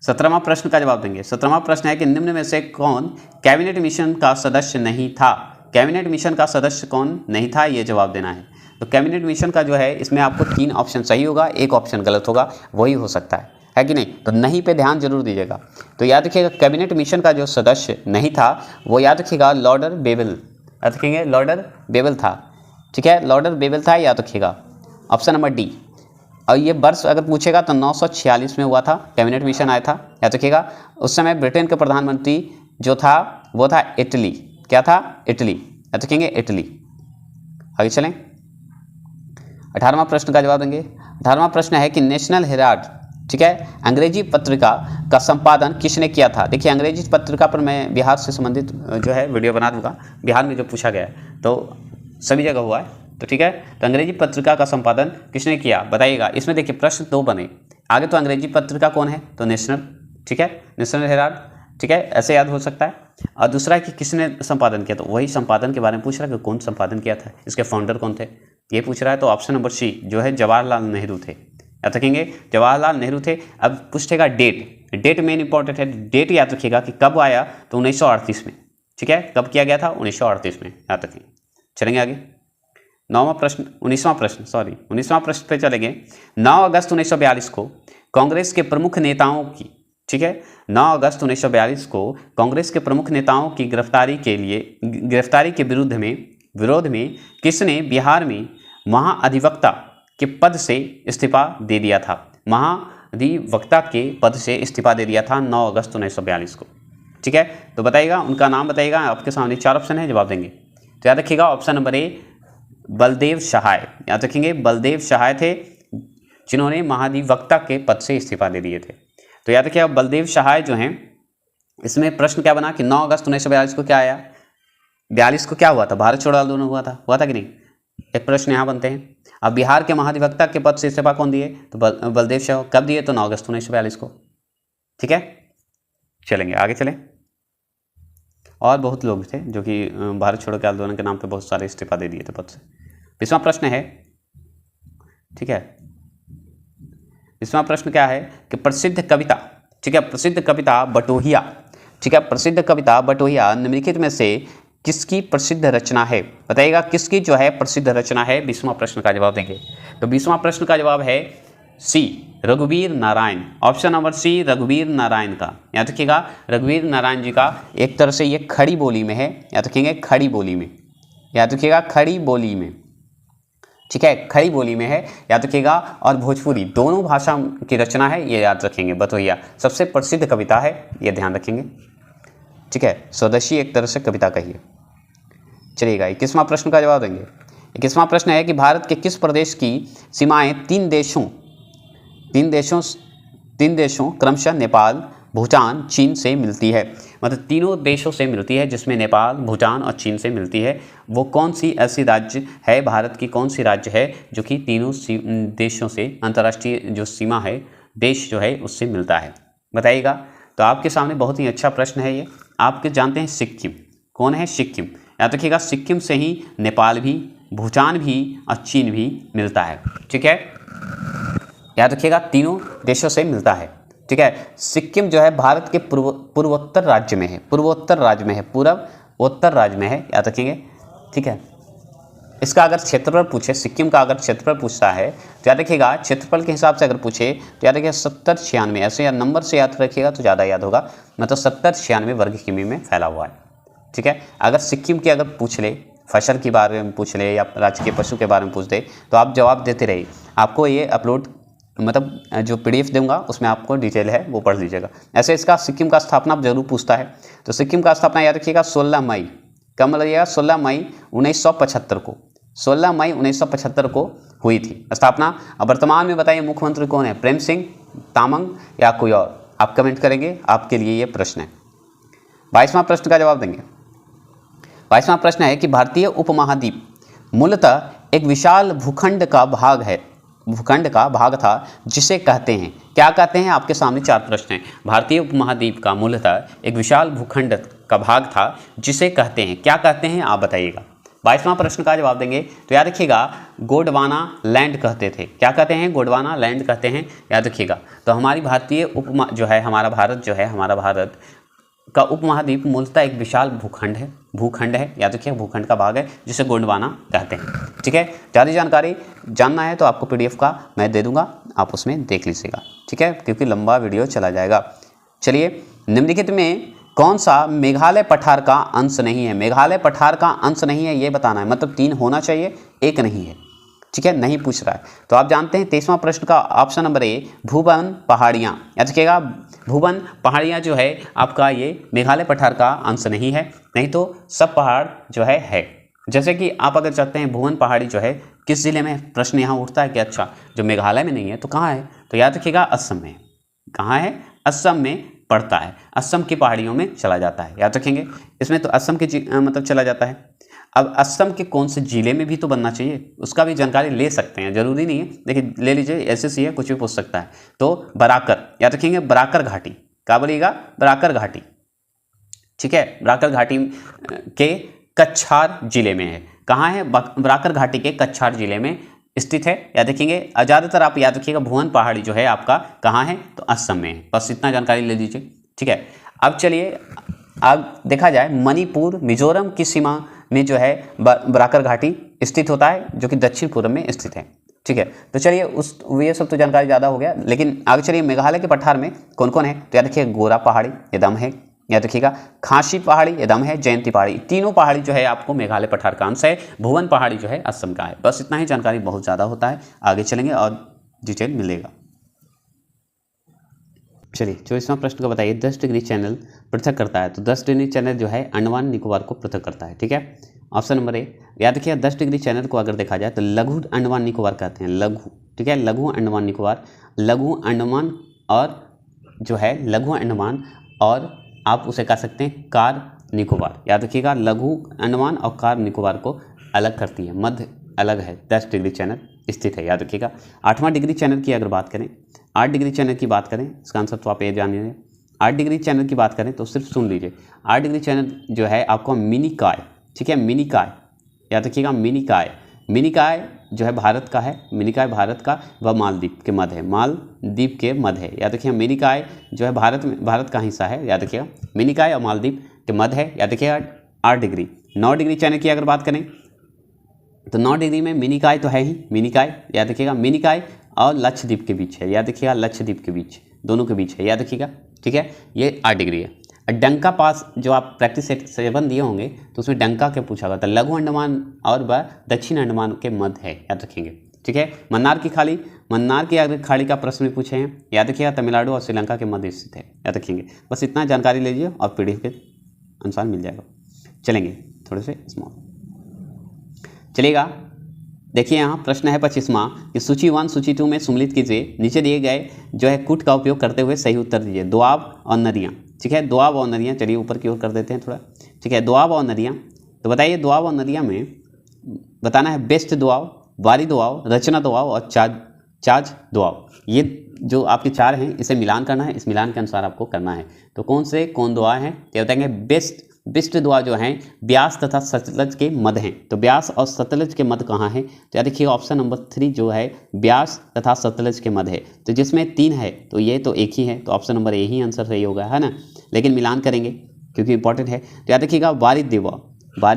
17वां प्रश्न का जवाब देंगे। 17वां प्रश्न है कि निम्न में से कौन कैबिनेट मिशन का सदस्य नहीं था। कैबिनेट मिशन का सदस्य कौन नहीं था, ये जवाब देना है। तो कैबिनेट मिशन का जो है इसमें आपको 3 ऑप्शन सही होगा, 1 ऑप्शन गलत होगा, वही हो सकता है कि नहीं। तो नहीं पे ध्यान जरूर दीजिएगा। तो याद रखिएगा कैबिनेट मिशन का जो सदस्य नहीं था वो याद रखिएगा लॉर्डर बेबल, याद रखेंगे लॉर्डर बेबल था। ठीक है, लॉर्डर बेबल था, याद रखिएगा, ऑप्शन नंबर डी। और ये वर्ष अगर पूछेगा तो 946 में हुआ था, कैबिनेट मिशन आया था, याद रखिएगा। उस समय ब्रिटेन के प्रधानमंत्री जो था वो था इटली, क्या था, इटली, याद रखेंगे, इटली। आगे चलें, 18वां प्रश्न का जवाब देंगे। 18वां प्रश्न है कि नेशनल हेराल्ड, ठीक है, अंग्रेजी पत्रिका का संपादन किसने किया था। देखिए अंग्रेजी पत्रिका पर मैं बिहार से संबंधित जो है वीडियो बना दूंगा, बिहार में जो पूछा गया है तो सभी जगह हुआ है, तो ठीक है। तो अंग्रेजी पत्रिका का संपादन किसने किया बताइएगा। इसमें देखिए प्रश्न 2 बने, आगे तो अंग्रेजी पत्रिका कौन है, तो नेशनल, ठीक है, नेशनल हेराल्ड। ठीक है, ऐसे याद हो सकता है। और दूसरा कि किसने संपादन किया, तो वही संपादन के बारे में पूछ रहा है कि कौन संपादन किया था, इसके फाउंडर कौन थे, ये पूछ रहा है। तो ऑप्शन नंबर सी जो है जवाहरलाल नेहरू थे। याद रखेंगे जवाहरलाल नेहरू थे। अब पूछेगा डेट, डेट मेन इंपॉर्टेंट है, डेट याद रखिएगा कि कब आया, तो 1938 में। ठीक है, कब किया गया था, 1938 में, याद रखेंगे। चलेंगे आगे, 19वां प्रश्न पे चलेंगे। 9 अगस्त 1942 को कांग्रेस के प्रमुख नेताओं की, ठीक है, 9 अगस्त 1942 को कांग्रेस के प्रमुख नेताओं की गिरफ्तारी के विरोध में किसने बिहार में महाधिवक्ता के पद से इस्तीफा दे दिया था। महाधिवक्ता के पद से इस्तीफा दे दिया था 9 अगस्त 1942 को। ठीक है, तो बताइएगा, उनका नाम बताइएगा। आपके सामने 4 ऑप्शन है, जवाब देंगे। तो याद रखिएगा ऑप्शन नंबर ए बलदेव सहाय। याद रखेंगे बलदेव सहाय थे जिन्होंने महाधिवक्ता के पद से इस्तीफा दे दिए थे। तो याद रखिएगा बलदेव सहाय जो हैं, इसमें प्रश्न क्या बना कि 9 अगस्त 1942 को क्या आया, 42 को क्या हुआ था, भारत छोड़ो आंदोलन हुआ था कि नहीं, एक प्रश्न यहाँ बनते हैं। अब बिहार के महाधिवक्ता के पद से इस्तीफा कौन दिए, तो बलदेव सहाय। कब दिए, तो 9 अगस्त 1942 को। ठीक है, चलेंगे आगे चलें। और बहुत लोग थे जो कि भारत छोड़ो के आंदोलन के नाम पे बहुत सारे इस्तीफा दे दिए थे पद से। 20वां प्रश्न है, ठीक है, 20वां प्रश्न क्या है कि प्रसिद्ध कविता, ठीक है, प्रसिद्ध कविता बटोहिया, ठीक है, प्रसिद्ध कविता बटोहिया निम्नलिखित में से किसकी प्रसिद्ध रचना है। बताइएगा किसकी जो है प्रसिद्ध रचना है। 20वां प्रश्न का जवाब देंगे। तो 20वां प्रश्न का जवाब है सी रघुवीर नारायण। ऑप्शन नंबर सी रघुवीर नारायण का। याद रखिएगा रघुवीर नारायण जी का एक तरह से ये खड़ी बोली में है। याद रखेंगे खड़ी बोली में, याद रखिएगा खड़ी बोली में, ठीक है, खड़ी बोली में है, याद रखिएगा। और भोजपुरी दोनों भाषा की रचना है, ये याद रखेंगे। बटोहिया सबसे प्रसिद्ध कविता है, ये ध्यान रखेंगे। ठीक है, स्वदेशी एक तरह से कविता कहिए। चलिएगा 21वां प्रश्न का जवाब देंगे। 21वां प्रश्न है कि भारत के किस प्रदेश की सीमाएं तीन देशों क्रमशः नेपाल, भूटान, चीन से मिलती है। मतलब तीनों देशों से मिलती है, जिसमें नेपाल, भूटान और चीन से मिलती है। वो कौन सी ऐसी राज्य है, भारत की कौन सी राज्य है जो कि तीनों देशों से, अंतर्राष्ट्रीय जो सीमा है, देश जो है उससे मिलता है, बताइएगा। तो आपके सामने बहुत ही अच्छा प्रश्न है ये। आपके जानते हैं सिक्किम, कौन है सिक्किम। याद रखिएगा सिक्किम से ही नेपाल भी, भूटान भी और चीन भी मिलता है। ठीक है, याद रखिएगा तीनों देशों से मिलता है। ठीक है, सिक्किम जो है भारत के पूर्वोत्तर राज्य में है, पूर्वोत्तर राज्य में है, याद रखेंगे। ठीक है, इसका अगर क्षेत्रफल पूछे, सिक्किम का अगर क्षेत्रफल पूछता है तो याद रखिएगा क्षेत्रफल के हिसाब से अगर पूछे तो याद रखिएगा 70-96, ऐसे या नंबर से याद रखिएगा तो ज़्यादा याद होगा। मतलब 70-96 वर्ग किमी में फैला हुआ है। ठीक है, अगर सिक्किम की अगर पूछ ले, फसल के बारे में पूछ ले या राज्य के पशु के बारे में पूछ दे तो आप जवाब देते रहिए। आपको ये अपलोड मतलब जो PDF दूंगा उसमें आपको डिटेल है वो पढ़ लीजिएगा। ऐसे इसका सिक्किम का स्थापना जरूर पूछता है। तो सिक्किम का स्थापना याद रखिएगा 16 मई, कब लगेगा 16 मई 1975 को, 16 मई 1975 को हुई थी स्थापना। अब वर्तमान में बताइए मुख्यमंत्री कौन है, प्रेम सिंह तामंग या कोई और, आप कमेंट करेंगे, आपके लिए ये प्रश्न है। 22वां प्रश्न का जवाब देंगे। 22वां प्रश्न है कि भारतीय उपमहाद्वीप मूलतः एक विशाल भूखंड का भाग था जिसे कहते हैं, क्या कहते हैं। आपके सामने 4 प्रश्न हैं। भारतीय उपमहाद्वीप का मूलतः एक विशाल भूखंड का भाग था जिसे कहते हैं, क्या कहते हैं आप बताइएगा। 22वां प्रश्न का जवाब देंगे। तो याद रखिएगा गोंडवाना लैंड कहते थे, क्या कहते हैं, गोंडवाना लैंड कहते हैं, याद रखिएगा। तो हमारी भारतीय हमारा भारत का उपमहाद्वीप मूलतः एक विशाल भूखंड है, याद रखिए भूखंड का भाग है जिसे गोंडवाना कहते हैं। ठीक है, ज़्यादा जानकारी जानना है तो आपको PDF का मैं दे दूंगा, आप उसमें देख लीजिएगा। ठीक है, क्योंकि लंबा वीडियो चला जाएगा। चलिए, निम्नलिखित में कौन सा मेघालय पठार का अंश नहीं है। मेघालय पठार का अंश नहीं है ये बताना है, मतलब 3 होना चाहिए, 1 नहीं है। ठीक है, नहीं पूछ रहा है। तो आप जानते हैं 23वां प्रश्न का ऑप्शन नंबर ए भूवन पहाड़ियाँ। याद रखिएगा भूवन पहाड़ियाँ जो है आपका ये मेघालय पठार का अंश नहीं है, नहीं तो सब पहाड़ जो है। जैसे कि आप अगर चाहते हैं भुवन पहाड़ी जो है किस जिले में, प्रश्न यहाँ उठता है कि अच्छा जो मेघालय में नहीं है तो कहाँ है। तो याद रखिएगा असम में, कहाँ है, असम में पड़ता है, असम की पहाड़ियों में चला जाता है। याद रखेंगे इसमें तो असम के मतलब चला जाता है। अब असम के कौन से जिले में भी तो बनना चाहिए, उसका भी जानकारी ले सकते हैं, जरूरी नहीं है, देखिए ले लीजिए, SSC है, कुछ भी पूछ सकता है। तो बराकर, याद रखेंगे बराकर घाटी, क्या बोलिएगा, बराकर घाटी। ठीक है, बराकर घाटी के कछार जिले में है। कहाँ है? बराकर घाटी के कछार जिले में स्थित है, याद रखेंगे। ज़्यादातर आप याद रखिएगा भुवन पहाड़ी जो है आपका कहाँ है? तो असम में है। बस इतना जानकारी ले लीजिए, ठीक है। अब चलिए अब देखा जाए मणिपुर मिजोरम की सीमा में जो है बराकर घाटी स्थित होता है, जो कि दक्षिण पूर्व में स्थित है, ठीक है। तो चलिए ये सब तो जानकारी ज़्यादा हो गया, लेकिन आगे चलिए मेघालय के पठार में कौन कौन है? तो याद रखिए गोरा पहाड़ी एकदम है, याद रखिएगा खासी पहाड़ी एकदम है, जयंती पहाड़ी, तीनों पहाड़ी जो है आपको मेघालय पठार का अंश है। भुवन पहाड़ी जो है असम का है। बस इतना ही जानकारी बहुत ज़्यादा होता है, आगे चलेंगे और डिटेल मिलेगा। चलिए 24वां प्रश्न को बताइए 10 डिग्री चैनल पृथक करता है। तो 10 डिग्री चैनल जो है अंडमान निकोबार को पृथक करता है, ठीक है। ऑप्शन नंबर ए, याद रखिए 10 डिग्री चैनल को अगर देखा जाए तो लघु अंडमान निकोबार कहते हैं, लघु, ठीक है, लघु अंडमान निकोबार, लघु अंडमान और जो है लघु अंडमान, और आप उसे कह सकते हैं कार निकोबार। याद रखिएगा लघु अंडमान और कार निकोबार को अलग करती है, मध्य अलग है, 10 डिग्री चैनल स्थित है, याद रखिएगा। 8वां डिग्री चैनल की अगर बात करें, 8 डिग्री चैनल की बात करें, इसका आंसर तो आप ये जान लीजिए। 8 डिग्री चैनल की बात करें तो सिर्फ सुन लीजिए, 8 डिग्री चैनल जो है आपको मिनिकॉय, ठीक है, मिनिकॉय, याद रखिएगा मिनिकॉय, मिनिकॉय जो है भारत का है, मिनिकॉय भारत का व मालदीव के मध्य है, मालदीव के मध्य है। याद रखिएगा मिनिकॉय जो है भारत का हिस्सा है, याद रखिएगा मिनिकॉय और मालदीव के मध्य है, याद रखिएगा 8 डिग्री। 9 डिग्री चैनल की अगर बात करें तो 9 डिग्री में मिनिकॉय तो है ही, मिनिकॉय, याद रखिएगा मिनिकॉय और लक्षद्वीप के बीच है, याद रखिएगा लक्षद्वीप के बीच, दोनों के बीच है, याद रखिएगा, ठीक है। ये 8 डिग्री है। डंका पास जो आप प्रैक्टिस सेट 7 दिए होंगे तो उसमें डंका के पूछा गया था, लघु अंडमान और व दक्षिण अंडमान के मध्य है, याद रखेंगे, ठीक है। मन्नार की खाड़ी, मन्नार की अगर खाड़ी का प्रश्न भी पूछे हैं, याद रखिएगा तमिलनाडु और श्रीलंका के मध्य स्थित है, याद रखेंगे। बस इतना जानकारी लीजिए और PDF के अनुसार मिल जाएगा। चलेंगे थोड़े से स्मॉल, चलिएगा। देखिए यहाँ प्रश्न है 25वां कि सूची 1 सूची 2 में सम्मिलित कीजिए, नीचे दिए गए जो है कूट का उपयोग करते हुए सही उत्तर दीजिए। दोआब और नदियाँ, ठीक है, दोआब और नदियाँ, चलिए ऊपर की ओर कर देते हैं थोड़ा, ठीक है। दोआब और नदियाँ, तो बताइए दोआब और नदियाँ में बताना है बेस्ट दोआब, वारी दोआब, रचना दोआब और चाज दोआब। ये जो आपके 4 हैं इसे मिलान करना है, इस मिलान के अनुसार आपको करना है। तो कौन से कौन दोआ हैं? तो बताएंगे बेस्ट दोआ जो हैं ब्यास तथा सतलज के मध्य हैं। तो ब्यास और सतलज के मध्य कहाँ है? तो याद रखिए ऑप्शन नंबर 3 जो है ब्यास तथा सतलज के मध्य है। तो जिसमें 3 है तो ये तो एक ही है, तो option number A he answer सही होगा, है ना। लेकिन मिलान करेंगे क्योंकि इंपॉर्टेंट है। तो याद रखिएगा बारी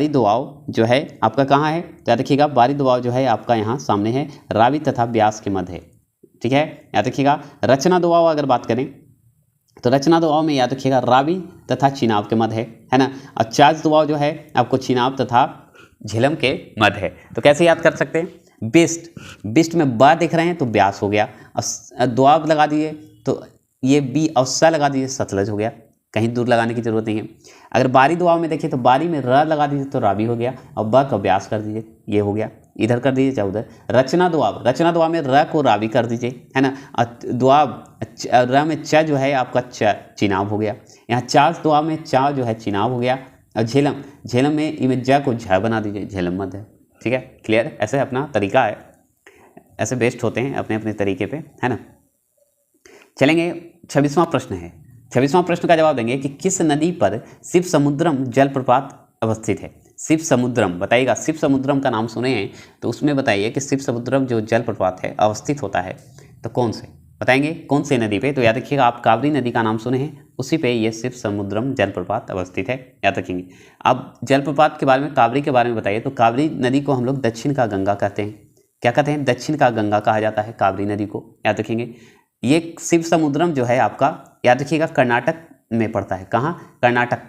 दोआब जो है आपका कहाँ है? तो याद रखिएगा बारी दोआब जो है आपका यहाँ सामने है, रावी तथा ब्यास के मध्य है, ठीक है। याद रखिएगा रचना दोआब अगर बात करें तो रचना दोआब में याद रखिएगा रावी तथा चिनाब के मध्य है ना। और चाज दोआब जो है आपको चिनाब तथा झेलम के मध्य है। तो कैसे याद कर सकते हैं? बेस्ट में बा दिख रहे हैं तो ब्यास हो गया, और दोआब लगा दिए तो ये बी और सा लगा दीजिए सतलज हो गया, कहीं दूर लगाने की जरूरत नहीं है। अगर बारी दोआब में देखिए तो बारी में र लगा दीजिए तो रावी हो गया, और ब का ब्यास कर दीजिए, ये हो गया, इधर कर दीजिए चाहे उधर। रचना दोआब में र को रावी कर दीजिए, है ना। और दोआब र में च जो है आपका चिनाब हो गया। यहाँ चाज दोआब में चा जो है चिनाब हो गया। और झेलम में इमें ज को झ बना दीजिए, झेलम मध्य है, ठीक है। क्लियर? ऐसे अपना तरीका है, ऐसे बेस्ट होते हैं अपने अपने तरीके पे, है ना। चलेंगे 26वां प्रश्न है। 26वां प्रश्न का जवाब देंगे कि किस नदी पर शिव समुद्रम जलप्रपात अवस्थित है? शिव समुद्रम, बताइएगा शिव समुद्रम का नाम सुने हैं तो उसमें बताइए कि शिव समुद्रम जो जलप्रपात है अवस्थित होता है तो कौन से, बताएंगे कौन से नदी पे? तो याद रखिएगा आप कावेरी नदी का नाम सुने हैं, उसी पे ये शिव समुद्रम जलप्रपात अवस्थित है, याद रखेंगे। अब जलप्रपात के बारे में, कावेरी के बारे में बताइए। तो कावेरी नदी को हम लोग दक्षिण का गंगा कहते हैं। क्या कहते हैं? दक्षिण का गंगा कहा जाता है कावेरी नदी को, याद रखेंगे। ये शिव समुद्रम जो है आपका याद रखिएगा कर्नाटक में पड़ता है। कहाँ? कर्नाटक,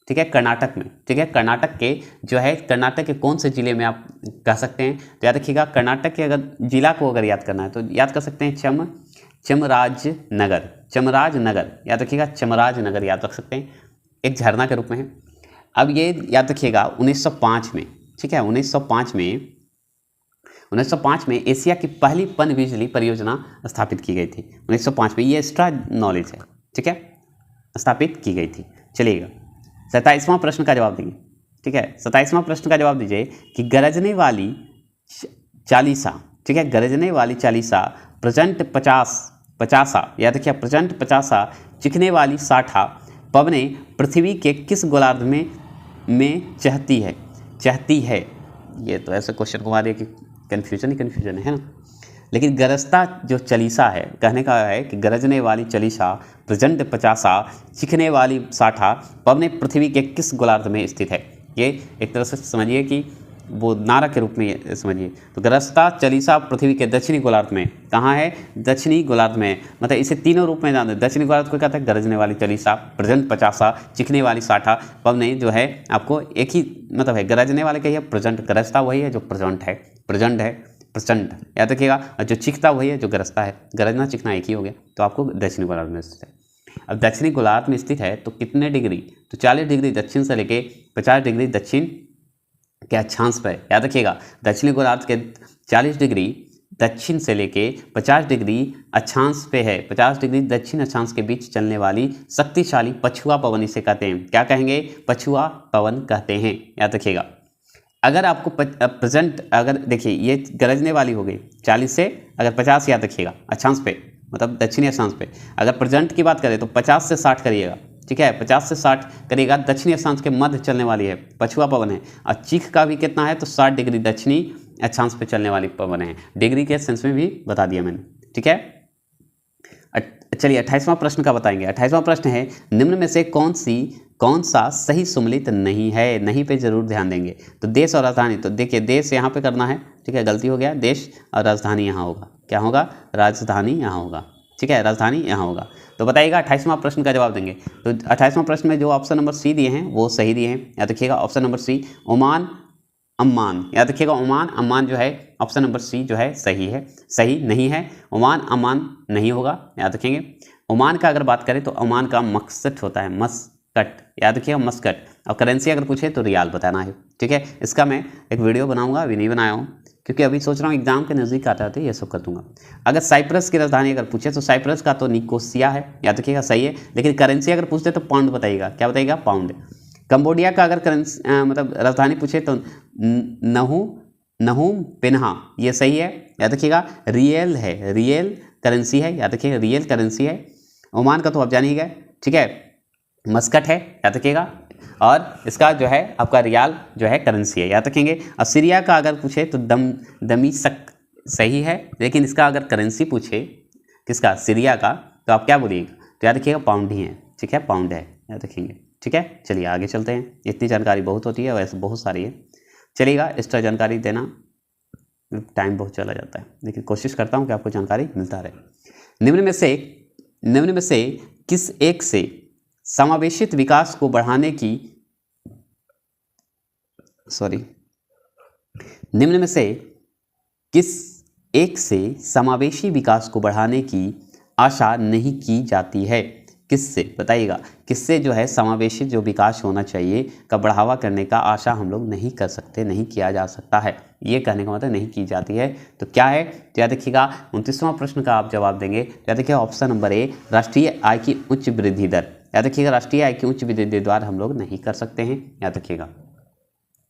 ठीक है, कर्नाटक में, ठीक है। कर्नाटक के जो है, कर्नाटक के कौन से जिले में आप कह सकते हैं? तो याद रखिएगा कर्नाटक के अगर जिला को अगर याद करना है तो याद कर सकते हैं चमराजनगर, याद रखिएगा चमराजनगर याद रख सकते हैं, एक झरना के रूप में है। अब ये याद रखिएगा 1905 में, ठीक है, 1905 में एशिया की पहली पन बिजली परियोजना स्थापित की गई थी 1905 में। ये एक्स्ट्रा नॉलेज है, ठीक है, स्थापित की गई थी। चलिएगा 27वां प्रश्न का जवाब देंगे, ठीक है। 27वां प्रश्न का जवाब दीजिए कि गरजने वाली चालीसा, ठीक है, गरजने वाली चालीसा, प्रचंड पचासा, याद रखिए प्रचंड पचासा, चिखने वाली साठा, पवने पृथ्वी के किस गोलार्ध में चहती है। ये तो ऐसे क्वेश्चन को मारिए कि कन्फ्यूजन है ना। लेकिन गरजता जो चलीसा है, कहने का है कि गरजने वाली चलीसा, प्रचंड पचासा, चिखने वाली साठा पवने पृथ्वी के किस गोलार्ध में स्थित है। ये एक तरह से समझिए कि वो नारा के रूप में समझिए। तो गरजता चलीसा पृथ्वी के दक्षिणी गोलार्ध में, कहाँ है, दक्षिणी गोलार्ध में। मतलब इसे तीनों रूप में जानते हैं। दक्षिणी गोलार्ध को कहते हैं गरजने वाली चलीसा, प्रचंड पचासा, चिखने वाली साठा पवने जो है आपको एक ही मतलब है। गरजने वाले कहिए प्रचंड, गरजता वही है जो प्रचंड है, प्रचंड याद रखिएगा। और जो चिखता वही है जो गरजता है। गरजना चिखना एक ही हो गया। तो आपको दक्षिणी गोलार्ध में स्थित है। अब दक्षिणी गोलार्ध में स्थित है तो कितने डिग्री, तो 40 डिग्री दक्षिण से लेके 50 डिग्री दक्षिण के अक्षांश पर, याद रखिएगा। दक्षिणी गोलार्ध के 40 डिग्री दक्षिण से लेके 50 डिग्री अक्षांश पे है। 50 डिग्री दक्षिण अक्षांश के बीच चलने वाली शक्तिशाली पछुआ पवन इसे कहते हैं। क्या कहेंगे, पछुआ पवन कहते हैं, याद रखिएगा। अगर आपको प्रेजेंट, अगर देखिए ये गरजने वाली हो गई 40 से अगर 50 याद रखिएगा अक्षांश पे, मतलब दक्षिणी अक्षांश पे। अगर प्रेजेंट की बात करें तो 50 से 60 करिएगा, ठीक है। 50 से 60 करिएगा, दक्षिणी अक्षांश के मध्य चलने वाली है, पछुआ पवन है। और चीख का भी कितना है तो 60 डिग्री दक्षिणी अक्षांश पे चलने वाली पवन है। डिग्री के सेंस में भी बता दिया मैंने, ठीक है। चलिए 28वां प्रश्न का बताएंगे। 28वां प्रश्न है, निम्न में से कौन सा सही सुमेलित नहीं है। नहीं पे जरूर ध्यान देंगे। तो देश और राजधानी, तो देखिए देश यहाँ पे करना है, ठीक है, गलती हो गया। देश और राजधानी यहाँ होगा, क्या होगा, राजधानी यहाँ होगा, ठीक है, राजधानी यहाँ होगा। तो बताइएगा 28वां प्रश्न का जवाब देंगे। तो 28वां प्रश्न में जो ऑप्शन नंबर सी दिए हैं वो सही दिए हैं, याद रखिएगा। Option number C Oman Amman, याद रखिएगा। ओमान अम्मान जो है ऑप्शन नंबर सी जो है सही है, सही नहीं है। ओमान अम्मान नहीं होगा, याद रखेंगे। ओमान का अगर बात करें तो ओमान का मस्कट होता है, मस्कट, याद रखिएगा मस्कट। और करेंसी अगर पूछे तो रियाल बताना है, ठीक है। इसका मैं एक वीडियो बनाऊंगा, अभी नहीं बनाया हूँ क्योंकि अभी सोच रहा हूँ एग्जाम के नज़दीक आता है ये सब कर दूंगा। अगर साइप्रस की राजधानी अगर पूछे तो साइप्रस का तो निकोसिया है, याद रखिएगा, सही है। लेकिन करेंसी अगर पूछते तो पाउंड बताइएगा, क्या बताइएगा, पाउंड। कंबोडिया का अगर करेंसी मतलब राजधानी पूछे तो नहूम पेन्हा, ये सही है, याद रखिएगा। रियल है, रियल करेंसी है, याद रखिएगा, रियल करेंसी है। ओमान का तो आप जान ही गए, ठीक है, मस्कट है, याद रखिएगा। और इसका जो है आपका रियाल जो है करेंसी है, याद रखेंगे। और सीरिया का अगर पूछे तो दमिश्क सही है, लेकिन इसका अगर करेंसी पूछे किसका, सीरिया का, तो आप क्या बोलिएगा, तो याद रखिएगा पाउंड ही है, ठीक है, पाउंड है, याद रखेंगे, ठीक है। चलिए आगे चलते हैं। इतनी जानकारी बहुत होती है, वैसे बहुत सारी है। चलिएगा एक्स्ट्रा जानकारी देना, टाइम बहुत चला जाता है, लेकिन कोशिश करता हूँ कि आपको जानकारी मिलता रहे। निम्न में से किस एक से समावेशित विकास को बढ़ाने की निम्न में से किस एक से समावेशी विकास को बढ़ाने की आशा नहीं की जाती है। किससे, बताइएगा, किससे जो है समावेशी जो विकास होना चाहिए का बढ़ावा करने का आशा हम लोग नहीं कर सकते, नहीं किया जा सकता है। ये कहने का मतलब नहीं की जाती है। तो क्या है, तो याद रखिएगा 29वां प्रश्न का आप जवाब देंगे। याद रखिएगा ऑप्शन नंबर ए, राष्ट्रीय आय की उच्च वृद्धि दर। याद रखिएगा राष्ट्रीय आय की उच्च वृद्धि दर हम लोग नहीं कर सकते हैं, याद रखिएगा,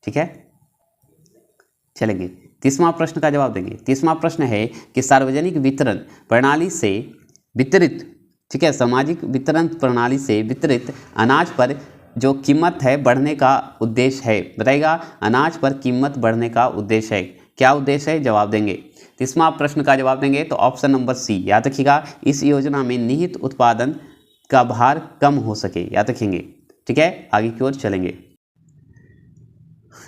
ठीक है। चलेंगे 30वां प्रश्न का जवाब देंगे। 30वां प्रश्न है कि सार्वजनिक वितरण प्रणाली से वितरित, ठीक है, सामाजिक वितरण प्रणाली से वितरित अनाज पर जो कीमत है बढ़ने का उद्देश्य है। बताइएगा अनाज पर कीमत बढ़ने का उद्देश्य है, क्या उद्देश्य है, जवाब देंगे। 30वां प्रश्न का जवाब देंगे तो ऑप्शन नंबर सी, याद रखिएगा, इस योजना में निहित उत्पादन का भार कम हो सके, याद रखेंगे, ठीक है। आगे की ओर चलेंगे।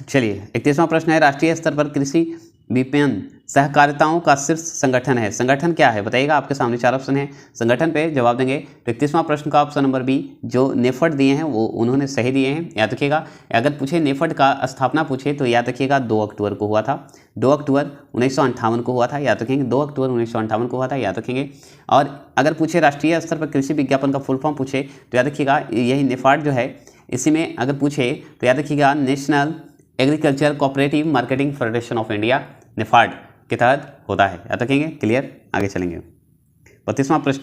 चलिए 31वां प्रश्न है, राष्ट्रीय स्तर पर कृषि विपणन सहकारिताओं का शीर्ष संगठन है। संगठन क्या है बताइएगा, आपके सामने 4 ऑप्शन है, संगठन पे जवाब देंगे। 31वां प्रश्न का ऑप्शन नंबर बी, जो नेफड दिए हैं वो उन्होंने सही दिए हैं, याद रखिएगा। अगर पूछे नेफड का स्थापना पूछे तो याद रखिएगा 2 अक्टूबर को हुआ था, 2 अक्टूबर 1958 को हुआ था, याद रखेंगे, 2 अक्टूबर 1958 को हुआ था, याद रखेंगे। और अगर पूछे राष्ट्रीय स्तर पर कृषि विज्ञापन का फुल फॉर्म पूछे तो याद रखिएगा यही नेफाड जो है, इसी में अगर पूछे तो याद रखिएगा national agriculture cooperative marketing federation of India, NAFED के तहत होता है, याद रखेंगे, क्लियर। आगे चलेंगे। 32वां प्रश्न,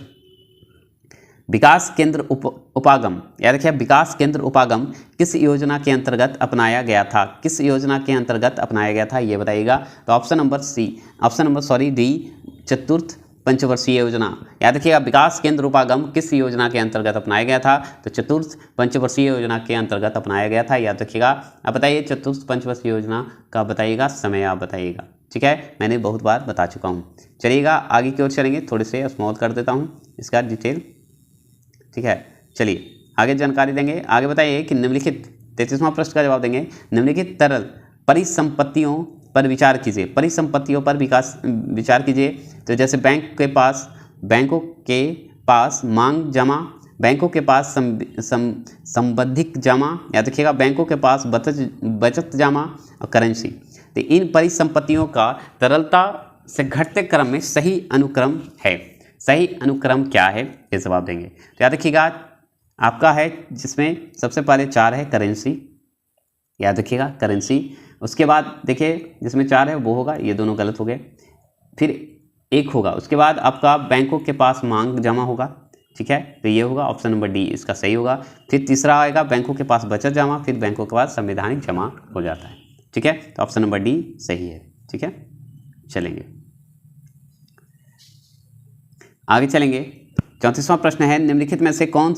विकास केंद्र उपागम, याद रखिए विकास केंद्र उपागम किस योजना के अंतर्गत अपनाया गया था, किस योजना के अंतर्गत अपनाया गया था ये बताइएगा। तो ऑप्शन नंबर डी, चतुर्थ पंचवर्षीय योजना, याद रखिएगा विकास केंद्र उपागम किस योजना के अंतर्गत अपनाया गया था, तो चतुर्थ पंचवर्षीय योजना के अंतर्गत अपनाया गया था, याद रखिएगा। अब बताइए चतुर्थ पंचवर्षीय योजना का बताइएगा समय, आप बताइएगा, ठीक है, मैंने बहुत बार बता चुका हूँ। चलिएगा आगे की ओर चलेंगे, थोड़े से स्मॉल कर देता हूँ इसका डिटेल, ठीक है। चलिए आगे जानकारी देंगे, आगे बताइए कि निम्नलिखित 33वां प्रश्न का जवाब देंगे, निम्नलिखित तरल परिसंपत्तियों पर विचार कीजिए, परिसंपत्तियों पर विचार कीजिए। तो जैसे बैंकों के पास मांग जमा, बैंकों के पास संबंधित जमा, याद रखिएगा, बैंकों के पास बचत जमा और करेंसी। तो इन परिसंपत्तियों का तरलता से घटते क्रम में सही अनुक्रम है, सही अनुक्रम क्या है, ये जवाब देंगे। तो याद रखिएगा आपका है जिसमें सबसे पहले 4 है करेंसी, याद रखिएगा करेंसी। उसके बाद देखिए जिसमें 4 है वो होगा, ये दोनों गलत हो गए, फिर 1 होगा। उसके बाद आपका बैंकों के पास मांग जमा होगा, ठीक है, तो ये होगा ऑप्शन नंबर डी इसका सही होगा। फिर तीसरा आएगा बैंकों के पास बचत जमा, फिर बैंकों के पास संवैधानिक जमा हो जाता है, ठीक है, तो ऑप्शन नंबर डी सही है, ठीक है। चलेंगे आगे चलेंगे। 34वां प्रश्न है, निम्नलिखित में से कौन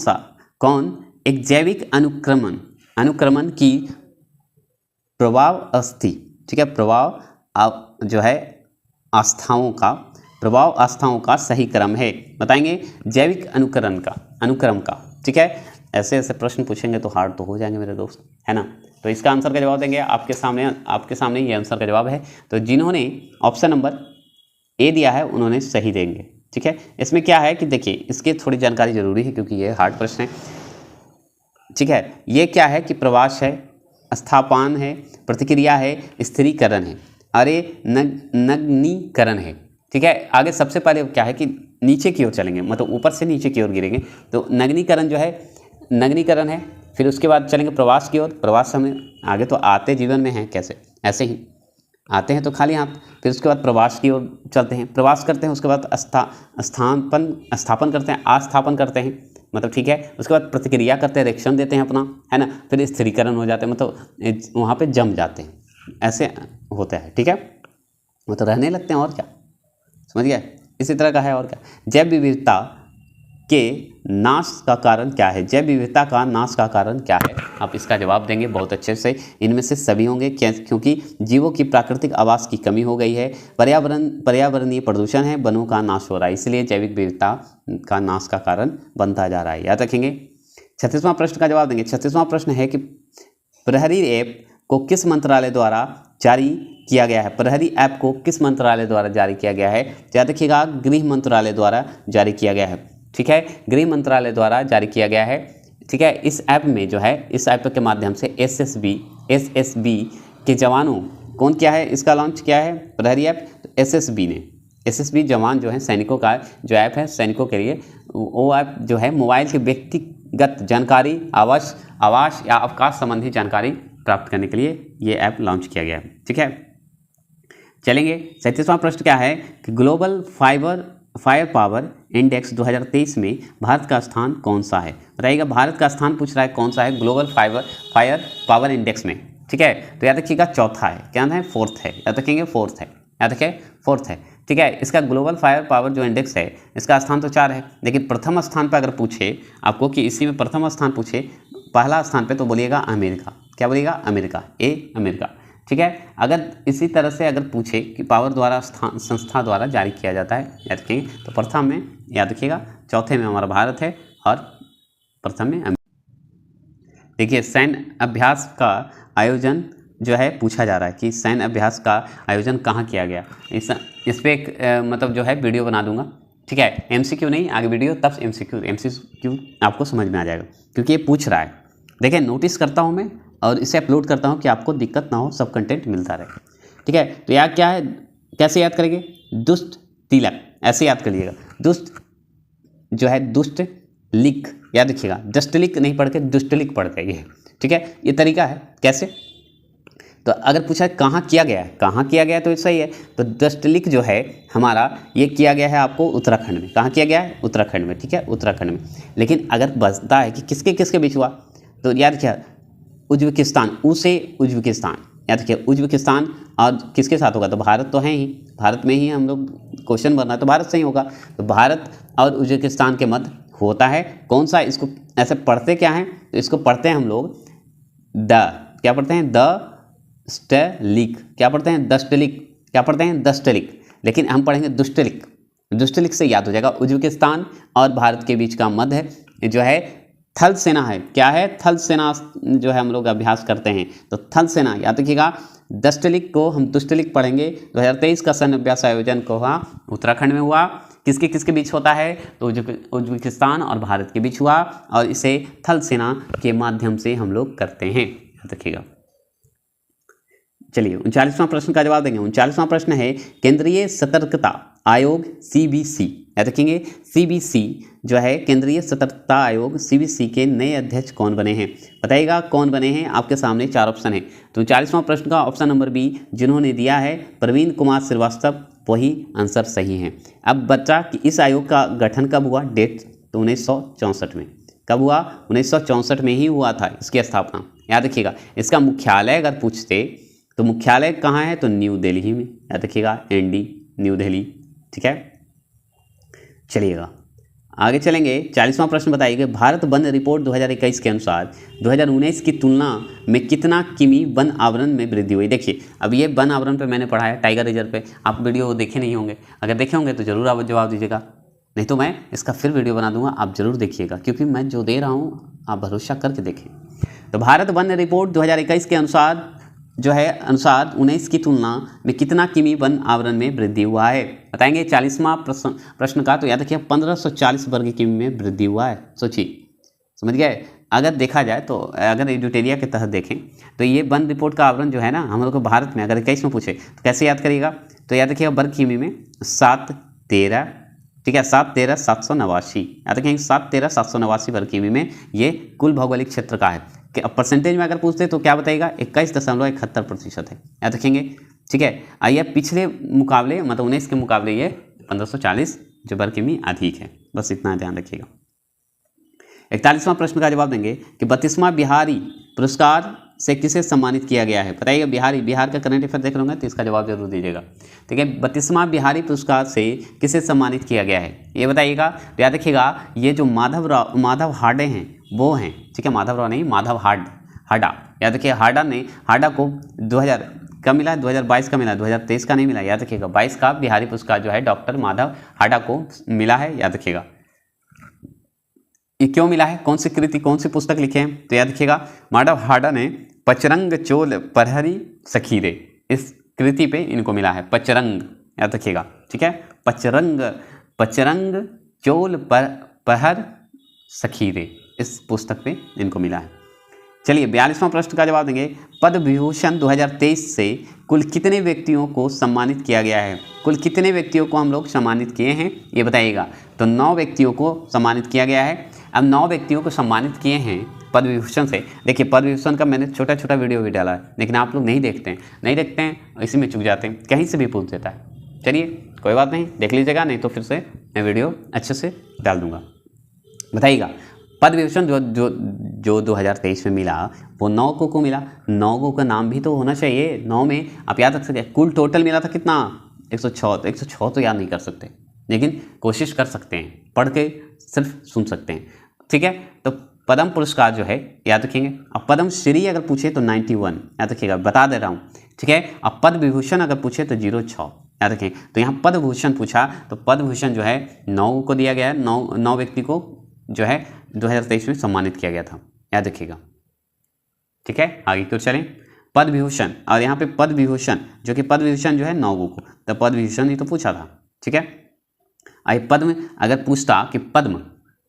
एक जैविक अनुक्रमण की प्रभाव अस्थि, ठीक है, प्रभाव जो है आस्थाओं का सही क्रम है, बताएंगे जैविक अनुक्रम का, ठीक है। ऐसे प्रश्न पूछेंगे तो हार्ड तो हो जाएंगे मेरे दोस्त, है ना। तो इसका आंसर का जवाब देंगे, आपके सामने ये आंसर का जवाब है। तो जिन्होंने ऑप्शन नंबर ए दिया है उन्होंने सही देंगे, ठीक है। इसमें क्या है कि देखिए इसकी थोड़ी जानकारी जरूरी है क्योंकि ये हार्ड प्रश्न है, ठीक है। ये क्या है कि प्रवास है, स्थापान है, प्रतिक्रिया है, स्थिरीकरण है, अरे नग्नीकरण है, ठीक है। आगे सबसे पहले क्या है कि नीचे की ओर चलेंगे, मतलब ऊपर से नीचे की ओर गिरेंगे, तो नग्नीकरण जो है नग्नीकरण है। फिर उसके बाद चलेंगे प्रवास की ओर, प्रवास हमें आगे तो आते जीवन में हैं, कैसे ऐसे ही आते हैं तो खाली हाथ। फिर उसके बाद प्रवास की ओर चलते हैं, प्रवास करते हैं, उसके बाद स्थापन करते हैं, आस्थापन करते हैं, मतलब ठीक है। उसके बाद प्रतिक्रिया करते हैं, रिएक्शन देते हैं अपना, है ना। फिर स्थिरीकरण हो जाते हैं, मतलब वहाँ पे जम जाते हैं, ऐसे होता है, ठीक है, मतलब रहने लगते हैं, और क्या, समझ गया। इसी तरह का है और क्या। जैव विविधता के नाश का कारण क्या है, जैव विविधता का नाश का कारण क्या है, आप इसका जवाब देंगे बहुत अच्छे से। इनमें से सभी होंगे क्योंकि जीवों की प्राकृतिक आवास की कमी हो गई है, पर्यावरणीय प्रदूषण है, वनों का नाश हो रहा है, इसलिए जैविक विविधता का नाश का कारण बनता जा रहा है, याद रखेंगे। 36वां प्रश्न का जवाब देंगे। 36वां प्रश्न है कि प्रहरी ऐप को किस मंत्रालय द्वारा जारी किया गया है, प्रहरी ऐप को किस मंत्रालय द्वारा जारी किया गया है, याद रखिएगा गृह मंत्रालय द्वारा जारी किया गया है, ठीक है, गृह मंत्रालय द्वारा जारी किया गया है, ठीक है। इस ऐप में जो है, इस ऐप के माध्यम से एसएसबी के जवानों कौन किया है, इसका लॉन्च किया है प्रहरी ऐप, तो एसएसबी जवान जो है सैनिकों का जो ऐप है, सैनिकों के लिए वो ऐप जो है मोबाइल के व्यक्तिगत जानकारी, आवास या अवकाश संबंधी जानकारी प्राप्त करने के लिए ये ऐप लॉन्च किया गया है, ठीक है। चलेंगे 37वां प्रश्न क्या है कि ग्लोबल फायर पावर इंडेक्स 2023 में भारत का स्थान कौन सा है, बताइएगा। भारत का स्थान पूछ रहा है कौन सा है ग्लोबल फायर पावर इंडेक्स में, ठीक है। तो याद रखिएगा चौथा है, क्या है, फोर्थ है, याद रखेंगे फोर्थ है, याद रखें फोर्थ है, ठीक है। इसका ग्लोबल फायर पावर जो इंडेक्स है इसका स्थान तो 4 है, लेकिन प्रथम स्थान पर अगर पूछे आपको कि इसी में प्रथम स्थान पूछे पहला स्थान पे, तो बोलिएगा अमेरिका, क्या बोलिएगा, अमेरिका, अमेरिका, ठीक है। अगर इसी तरह से अगर पूछे कि पावर द्वारा संस्था द्वारा जारी किया जाता है, याद रखेंगे, तो प्रथम में याद रखिएगा, चौथे में हमारा भारत है और प्रथम में अमेरिका। देखिए सैन्य अभ्यास का आयोजन जो है पूछा जा रहा है कि सैन्य अभ्यास का आयोजन कहाँ किया गया, इस पर एक मतलब जो है वीडियो बना दूंगा, ठीक है। एमसीक्यू नहीं, आगे वीडियो तब एमसीक्यू आपको समझ में आ जाएगा, क्योंकि ये पूछ रहा है। देखिए नोटिस करता हूँ मैं और इसे अपलोड करता हूँ कि आपको दिक्कत ना हो, सब कंटेंट मिलता रहे, ठीक है। तो याद क्या है, कैसे याद करेंगे, दुष्ट तिलक, ऐसे याद करिएगा, दुष्ट जो है दुष्ट लिख, याद रखिएगा, दष्ट लिख नहीं पढ़ के दुष्ट लिख पढ़ते हैं, ठीक है। ये तरीका है कैसे, तो अगर पूछा कहाँ किया गया है, कहाँ किया गया है, तो सही है। तो दष्टलिक जो है हमारा ये किया गया है आपको उत्तराखंड में, कहाँ किया गया है, उत्तराखंड में, ठीक है, उत्तराखंड में। लेकिन अगर बचता है कि किसके किसके बीच हुआ, तो याद क्या, उज्बेकिस्तान, ऊ से उज्बेकिस्तान, याद रखिए उज्बेकिस्तान और किसके साथ होगा, तो भारत तो है ही, भारत में ही हम लोग क्वेश्चन बनना है तो भारत से ही होगा। तो भारत और उज्बेकिस्तान के मध्य होता है कौन सा, इसको ऐसे पढ़ते क्या हैं, तो इसको पढ़ते हैं हम लोग क्या पढ़ते हैं, दस्टलिक, क्या पढ़ते हैं, दस्टलिक, क्या पढ़ते हैं, दस्टलिक, लेकिन हम पढ़ेंगे दुष्टलिक। दुष्टलिक से याद हो जाएगा। उज्बेकिस्तान और भारत के बीच का मध्य जो है थल सेना है, क्या है, थल सेना जो है हम लोग अभ्यास करते हैं, तो थल सेना याद रखिएगा। दस्टलिक को हम दुष्टलिक पढ़ेंगे। 2023 का सैन्य अभ्यास आयोजन को हुआ उत्तराखंड में हुआ, किसके बीच होता है, तो उज्बेकिस्तान और भारत के बीच हुआ, और इसे थल सेना के माध्यम से हम लोग करते हैं, याद रखिएगा। चलिए 39वां प्रश्न का जवाब देंगे। 39वां प्रश्न है केंद्रीय सतर्कता आयोग CBC, याद रखेंगे CBC जो है केंद्रीय सतर्कता आयोग CBC के नए अध्यक्ष कौन बने हैं, बताइएगा कौन बने हैं। आपके सामने 4 ऑप्शन है। तो 40वां प्रश्न का ऑप्शन नंबर बी जिन्होंने दिया है प्रवीण कुमार श्रीवास्तव, वही आंसर सही है। अब बच्चा कि इस आयोग का गठन कब हुआ, डेट तो 1964 में, कब हुआ, 1964 में ही हुआ था इसकी स्थापना, याद रखिएगा। इसका मुख्यालय अगर पूछते तो मुख्यालय कहाँ है, तो न्यू दिल्ली में, याद रखिएगा ND न्यू दिल्ली, ठीक है। चलिएगा आगे चलेंगे। 40वां प्रश्न बताइए भारत वन रिपोर्ट 2021 के अनुसार 2019 की तुलना में कितना किमी वन आवरण में वृद्धि हुई। देखिए अब ये वन आवरण पे मैंने पढ़ा है टाइगर रिजर्व पे, आप वीडियो देखे नहीं होंगे, अगर देखे होंगे तो ज़रूर आप जवाब दीजिएगा, नहीं तो मैं इसका फिर वीडियो बना दूंगा, आप ज़रूर देखिएगा, क्योंकि मैं जो दे रहा हूँ आप भरोसा करके देखें। तो भारत वन रिपोर्ट 2021 के अनुसार जो है अनुसार 19 की तुलना में कितना किमी वन आवरण में वृद्धि हुआ है, बताएंगे। 40वां प्रश्न का तो याद रखिए 1540 वर्ग किमी में वृद्धि हुआ है। सोचिए, समझ गए। अगर देखा जाए तो अगर एडुटेरिया के तहत देखें तो ये वन रिपोर्ट का आवरण जो है ना हम लोग को भारत में अगर 21 में पूछे तो कैसे याद करिएगा, तो याद रखिएगा वर्ग किमी में 713, ठीक है, 713,789, याद रखेंगे 713,789 वर्ग किमी में ये कुल भौगोलिक क्षेत्र का है। अब परसेंटेज में अगर पूछते तो क्या बताएगा, 21.71% है, याद रखेंगे, ठीक है। आइए पिछले मुकाबले मतलब 19 के मुकाबले ये 1540 जो वर्ग किमी अधिक है, बस इतना ध्यान रखिएगा। 41वां प्रश्न का जवाब देंगे कि 32वां बिहारी पुरस्कार से किसे सम्मानित किया गया है, बताइएगा। बिहार का करंट अफेयर देख रहे तो इसका जवाब जरूर दीजिएगा, ठीक है। 32वां बिहारी पुरस्कार से किसे सम्मानित किया गया है ये बताइएगा। तो याद रखिएगा ये जो माधव हाडे हैं वो हैं, ठीक है, माधव राव नहीं, माधव हाडा, याद रखिए। हाडा को 2000 का मिला, 2022 का मिला, 2023 का नहीं मिला, याद रखिएगा। 22 का बिहारी पुरस्कार जो है डॉक्टर माधव हाडा को मिला है, याद रखिएगा। ये क्यों मिला है, कौन सी कृति कौन सी पुस्तक लिखे हैं, तो याद रखिएगा माधव हाडा ने पचरंग चोल प्रहरी सखीरे इस कृति पे इनको मिला है, पचरंग, याद रखिएगा, ठीक है। पचरंग चोल प्रहर सखीरे इस पुस्तक पे इनको मिला है। चलिए 42वां प्रश्न का जवाब देंगे। पद्म विभूषण 2023 से कुल कितने व्यक्तियों को सम्मानित किया गया है, कुल कितने व्यक्तियों को हम लोग सम्मानित किए हैं ये बताइएगा। तो 9 व्यक्तियों को सम्मानित किया गया है। अब 9 व्यक्तियों को सम्मानित किए हैं पद्म विभूषण से। देखिए पद्म विभूषण का मैंने छोटा वीडियो भी डाला है, लेकिन आप लोग नहीं देखते हैं, इसी में चुक जाते हैं, कहीं से भी पूछ देता है। चलिए कोई बात नहीं, देख लीजिएगा, नहीं तो फिर से मैं वीडियो अच्छे से डाल दूँगा। बताइएगा पद्म विभूषण जो 2023 में मिला वो 9 को मिला। 9 का नाम भी तो होना चाहिए, 9 में आप याद रख सकते हैं। कुल टोटल मिला था कितना, 106। तो 106 तो याद नहीं कर सकते, लेकिन कोशिश कर सकते हैं, पढ़ के सिर्फ सुन सकते हैं, ठीक है। तो पद्म पुरस्कार जो है याद रखेंगे। अब पद्म श्री अगर पूछे तो 91, याद रखिएगा, बता दे रहा हूँ, ठीक है। अब पद्म विभूषण अगर पूछे तो 06, याद रखें। तो यहाँ पद्म भूषण पूछा तो पद्म भूषण जो है 9 को दिया गया है, 9 व्यक्ति को जो है 2023 में सम्मानित किया गया था, याद रखिएगा, ठीक है। आगे क्यों चलें, पद्म विभूषण, और यहाँ पे पद्म विभूषण जो कि पद्म विभूषण जो है 9 को, तो पद्म विभूषण ही तो पूछा था, ठीक है। आई पद्म अगर पूछता कि पद्म,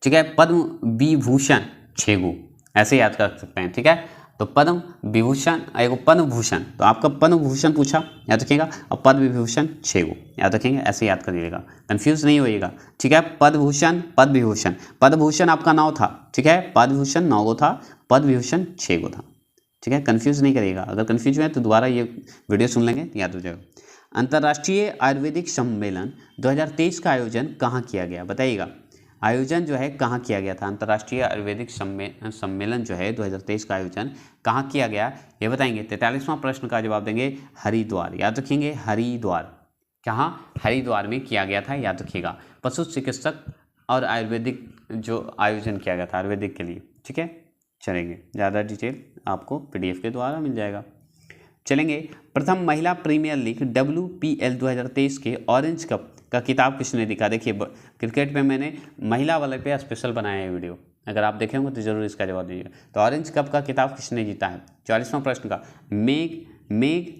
ठीक है, पद्म विभूषण 6 गो, ऐसे याद कर सकते हैं, ठीक है। तो पद्म विभूषण एगो पद्म भूषण, तो आपका पद्म भूषण पूछा, याद रखिएगा, और पद्म विभूषण 6 गो, याद रखेंगे, ऐसे याद करिएगा, कंफ्यूज नहीं होइएगा, ठीक है। पद्म भूषण पद्म विभूषण, पद्म भूषण आपका 9 था, ठीक है, पद्म भूषण 9 गो था, पद्म विभूषण 6 गो था, ठीक है। कंफ्यूज नहीं करिएगा, अगर कंफ्यूज हुए तो दोबारा ये वीडियो सुन लेंगे, याद हो जाएगा। अंतर्राष्ट्रीय आयुर्वेदिक सम्मेलन 2023 का आयोजन कहाँ किया गया, बताइएगा। आयोजन जो है कहाँ किया गया था, अंतर्राष्ट्रीय आयुर्वेदिक सम्मेलन जो है 2023 का आयोजन कहाँ किया गया ये बताएंगे। 43वां प्रश्न का जवाब देंगे हरिद्वार, याद रखेंगे हरिद्वार, कहाँ हरिद्वार में किया गया था, याद रखिएगा। पशु चिकित्सक और आयुर्वेदिक जो आयोजन किया गया था आयुर्वेदिक के लिए, ठीक है। चलेंगे, ज़्यादा डिटेल आपको PDF के द्वारा मिल जाएगा। चलेंगे, प्रथम महिला प्रीमियर लीग WPL 2023 के ऑरेंज कप का खिताब किसने जीता। देखिए क्रिकेट में मैंने महिला वाले पे स्पेशल बनाया है वीडियो, अगर आप देखे होंगे तो जरूर इसका जवाब दीजिएगा। तो ऑरेंज कप का खिताब किसने जीता है। 44वां प्रश्न का मेग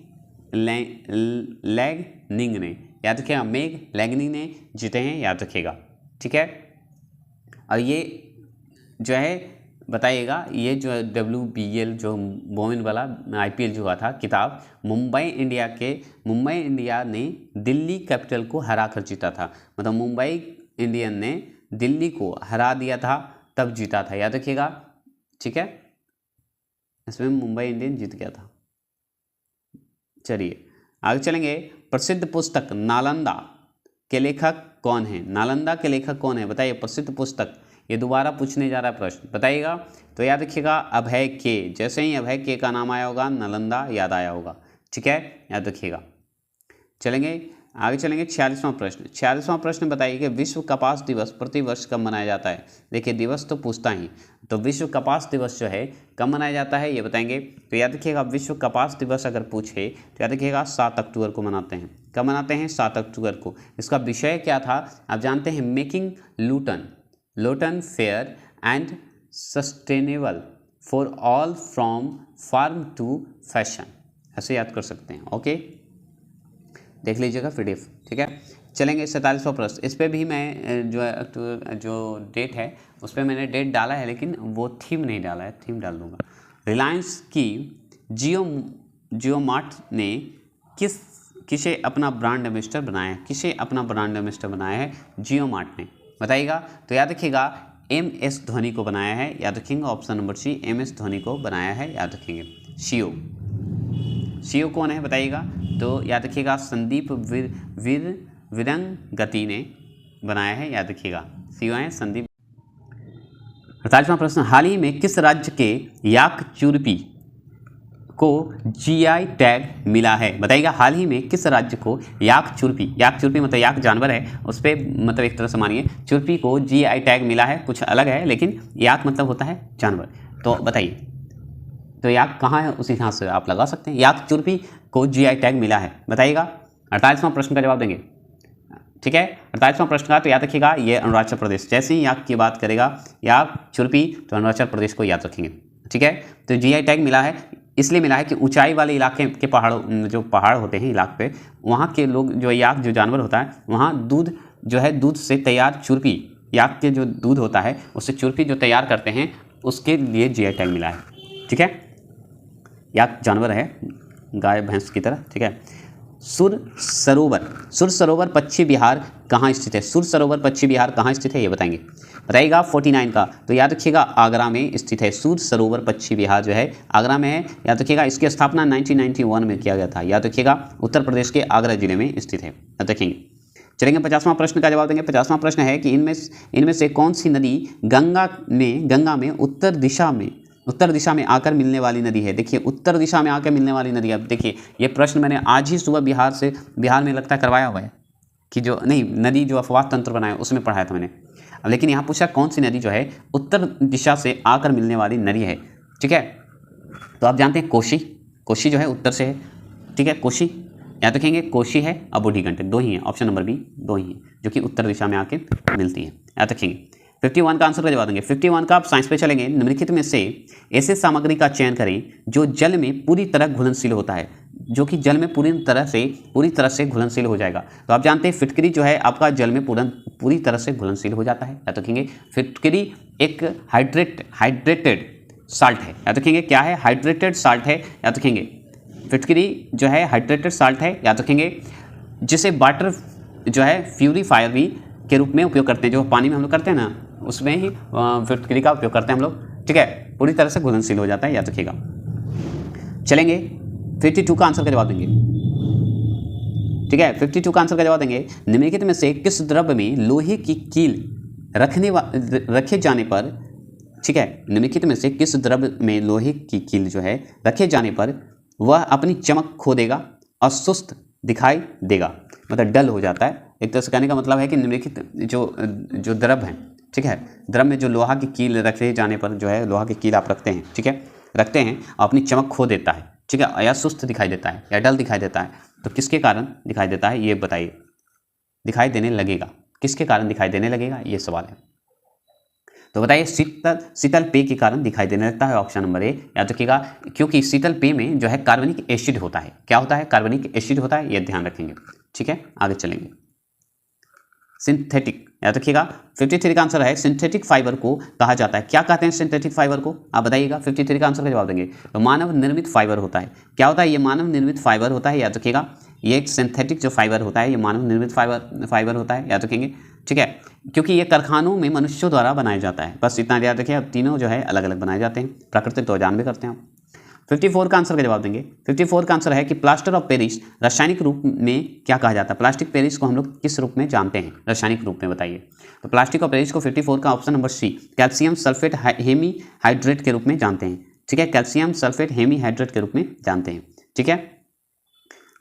लैंगनिंग ने, याद रखिएगा मेग लैंगनिंग ने जीते हैं, याद रखिएगा, ठीक है। और ये जो है बताइएगा, ये जो WPL जो वोमेन वाला IPL जो हुआ था किताब, मुंबई इंडिया ने दिल्ली कैपिटल को हरा कर जीता था, मतलब मुंबई इंडियन ने दिल्ली को हरा दिया था तब जीता था, याद रखिएगा, ठीक है। इसमें मुंबई इंडियन जीत गया था। चलिए आगे चलेंगे, प्रसिद्ध पुस्तक नालंदा के लेखक कौन है। नालंदा के लेखक कौन है बताइए, प्रसिद्ध पुस्तक, ये दोबारा पूछने जा रहा है प्रश्न, बताइएगा। तो याद रखिएगा अभय के, जैसे ही अभय के का नाम आया होगा नालंदा याद आया होगा, ठीक है, याद रखिएगा। चलेंगे आगे चलेंगे, 46वां प्रश्न बताइए कि विश्व कपास दिवस प्रति वर्ष कब मनाया जाता है। देखिए दिवस तो पूछता ही, तो विश्व कपास दिवस जो है कब मनाया जाता है ये बताएंगे। तो याद रखिएगा विश्व कपास दिवस अगर पूछे तो याद रखिएगा 7 अक्टूबर को मनाते हैं। कब मनाते हैं, 7 अक्टूबर को। इसका विषय क्या था आप जानते हैं, making cotton fair and sustainable for all from farm to fashion, ऐसे याद कर सकते हैं, ओके, देख लीजिएगा PDF, ठीक है। चलेंगे 47वां प्रश्न, इस पर भी मैं जो डेट है उस पर मैंने डेट डाला है लेकिन वो थीम नहीं डाला है, थीम डाल दूंगा। रिलायंस की जियो मार्ट ने किसे अपना ब्रांड एम्बेसडर बनाया है, जियो मार्ट ने, बताइएगा। तो याद रखिएगा MS धोनी को बनाया है, याद रखेंगे, option number C MS Dhoni को बनाया है, याद रखेंगे। CEO कौन है बताइएगा। तो याद रखिएगा संदीप विरंगती ने बनाया है, याद रखिएगा, CEO है संदीप। 48वां प्रश्न, हाल ही में किस राज्य के याक चुरपी को GI टैग मिला है, बताइएगा। हाल ही में किस राज्य को याक चुरपी मतलब याक जानवर है, उस पर मतलब एक तरह से मानिए चुरपी को GI टैग मिला है, कुछ अलग है लेकिन याक मतलब होता है जानवर। तो बताइए तो याक कहाँ है, उस हिसाब से आप लगा सकते हैं, याक चुरपी को GI टैग मिला है, बताइएगा। 48वां प्रश्न का जवाब देंगे, ठीक है। 48वां प्रश्न का तो याद रखिएगा ये अरुणाचल प्रदेश, जैसे ही याक की बात करेगा याक चुरपी तो अरुणाचल प्रदेश को याद रखेंगे, ठीक है। तो GI टैग मिला है, इसलिए मिला है कि ऊंचाई वाले इलाके के जो पहाड़ होते हैं इलाके पे, वहाँ के लोग जो याक जो जानवर होता है वहाँ दूध जो है, दूध से तैयार चुरपी, याक के जो दूध होता है उससे चुरपी जो तैयार करते हैं उसके लिए GI टैग मिला है, ठीक है। याक जानवर है गाय भैंस की तरह, ठीक है। सुर सरोवर पश्चिम बिहार कहाँ स्थित है, सुर सरोवर पश्चिम बिहार कहाँ स्थित है ये बताएंगे, बताइएगा। 49 का तो याद रखिएगा आगरा में स्थित है, सुर सरोवर पश्चिम बिहार जो है आगरा में है, याद रखिएगा। इसकी स्थापना 1991 में किया गया था, याद रखिएगा, उत्तर प्रदेश के आगरा जिले में स्थित है, याद रखेंगे। चलेंगे 50वां प्रश्न का जवाब देंगे। 50वां प्रश्न है कि इनमें से कौन सी नदी गंगा में उत्तर दिशा में आकर मिलने वाली नदी है। देखिए उत्तर दिशा में आकर मिलने वाली नदी, अब देखिए ये प्रश्न मैंने आज ही सुबह बिहार में लगता है करवाया हुआ है कि जो नहीं नदी जो अपवाह तंत्र बनाया उसमें पढ़ाया था मैंने। अब लेकिन यहाँ पूछा कौन सी नदी जो है उत्तर दिशा से आकर मिलने वाली नदी है, ठीक है। तो आप जानते हैं कोशी जो है उत्तर से है, ठीक है, कोशी याद रखेंगे, कोशी है और बूढ़ी गंडक, 2 ही हैं, ऑप्शन नंबर B 2 ही हैं जो कि उत्तर दिशा में आके मिलती है, याद रखेंगे। 51 का आंसर का जवाब देंगे। 51 का आप साइंस पे चलेंगे। निम्नलिखित में से ऐसे सामग्री का चयन करें जो जल में पूरी तरह घुलनशील होता है, जो कि जल में पूरी तरह से घुलनशील हो जाएगा। तो आप जानते हैं फिटकरी जो है आपका जल में पूरी तरह से घुलनशील हो जाता है, याद रखेंगे। फिटकरी एक हाइड्रेटेड साल्ट है, याद रखेंगे, क्या है, हाइड्रेटेड साल्ट है, याद रखेंगे। फिटकरी जो है हाइड्रेटेड साल्ट है, याद रखेंगे, जिसे वाटर जो है प्यूरीफायर भी के रूप में उपयोग करते हैं, जो पानी में हम लोग करते हैं ना उसमें ही फिटकरी का उपयोग करते हैं हम लोग, ठीक है। पूरी तरह से घुलनशील हो जाता है, याद रखिएगा। चलेंगे 52 का आंसर का जवाब देंगे, ठीक है। 52 का आंसर का जवाब देंगे। निम्नलिखित में से किस द्रव्य में लोहे की कील रखे जाने पर, ठीक है, निम्नलिखित में से किस द्रव्य में लोहे की कील जो है रखे जाने पर वह अपनी चमक खो देगा और सुस्त दिखाई देगा, मतलब डल हो जाता है। एक तरह से कहने का मतलब है कि निम्नलिखित जो द्रव्य है, ठीक है, द्रव्य में जो लोहा की कील रखे जाने पर जो है लोहा की कील आप रखते हैं, ठीक है, रखते हैं, अपनी चमक खो देता है, ठीक है, या सुस्त दिखाई देता है या डल दिखाई देता है, तो किसके कारण दिखाई देता है ये बताइए। दिखाई देने लगेगा, किसके कारण दिखाई देने लगेगा ये सवाल है। तो बताइए शीतल पेय के कारण दिखाई देने लगता है, ऑप्शन नंबर ए। याद रखिएगा, क्योंकि शीतल पेय में जो है कार्बनिक एसिड होता है। क्या होता है? कार्बनिक एसिड होता है, ये ध्यान रखेंगे, ठीक है। आगे चलेंगे, सिंथेटिक, याद रखिएगा 53 का आंसर है सिंथेटिक फाइबर को कहा जाता है। क्या कहते हैं सिंथेटिक फाइबर को, आप बताइएगा। 53 का आंसर का जवाब देंगे तो मानव निर्मित फाइबर होता है। क्या होता है? ये मानव निर्मित फाइबर होता है, याद रखिएगा। ये एक सिंथेटिक जो फाइबर होता है ये मानव निर्मित फाइबर होता है, याद रखेंगे, ठीक है, क्योंकि ये कारखानों में मनुष्यों द्वारा बनाया जाता है। बस इतना याद रखिए। अब तीनों जो है अलग अलग बनाए जाते हैं, प्राकृतिक तो जान भी करते हैं आप। 54 का आंसर का जवाब देंगे। 54 का आंसर है कि प्लास्टर ऑफ पेरिस रासायनिक रूप में क्या कहा जाता है? प्लास्टिक पेरिस को हम लोग किस रूप में जानते हैं रासायनिक रूप में, बताइए। तो प्लास्टिक ऑफ पेरिस को 54 का option number C calcium sulphate hemihydrate के रूप में जानते हैं, ठीक है, कैल्शियम सल्फेट हेमी हाइड्रेट के रूप में जानते हैं, ठीक है।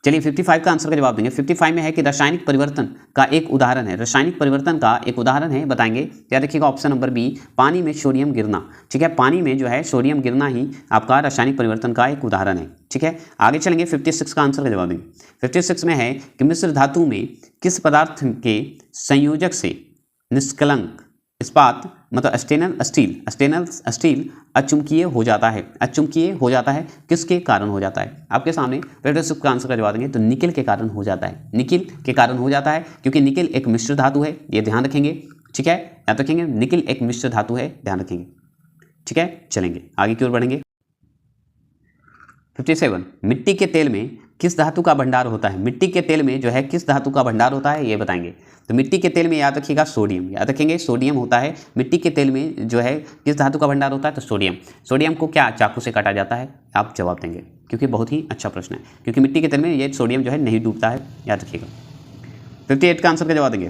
चलिए 55 का आंसर का जवाब देंगे। 55 में है कि रासायनिक परिवर्तन का एक उदाहरण है, रासायनिक परिवर्तन का एक उदाहरण है, बताएंगे। क्या देखिएगा ऑप्शन नंबर बी पानी में सोडियम गिरना, ठीक है, पानी में जो है सोडियम गिरना ही आपका रासायनिक परिवर्तन का एक उदाहरण है, ठीक है। आगे चलेंगे 56 का आंसर का जवाब देंगे। 56 में है कि मिश्र धातु में किस पदार्थ के संयोजक से निष्कलंक इस्पात मतलब स्टेनल स्टील अचुंबकीय हो जाता है, अचुंबकीय हो जाता है, किसके कारण हो जाता है? आपके सामने 56 का आंसर का जवाब देंगे तो निकिल के कारण हो जाता है, निकिल के कारण हो जाता है, क्योंकि निकिल एक मिश्र धातु है, ये ध्यान रखेंगे, ठीक है, याद रखेंगे, निकिल एक मिश्र धातु है, ध्यान रखेंगे, ठीक है। चलेंगे आगे की ओर बढ़ेंगे। 57 मिट्टी के तेल में किस धातु का भंडार होता है? मिट्टी के तेल में जो है किस धातु का भंडार होता है ये बताएंगे। तो मिट्टी के तेल में याद रखिएगा सोडियम, याद रखेंगे सोडियम होता है मिट्टी के तेल में, जो है किस धातु का भंडार होता है? तो सोडियम। सोडियम को क्या चाकू से काटा जाता है? आप जवाब देंगे, क्योंकि बहुत ही अच्छा प्रश्न है, क्योंकि मिट्टी के तेल में ये सोडियम जो है नहीं डूबता है, याद रखिएगा। 58 का आंसर का जवाब देंगे।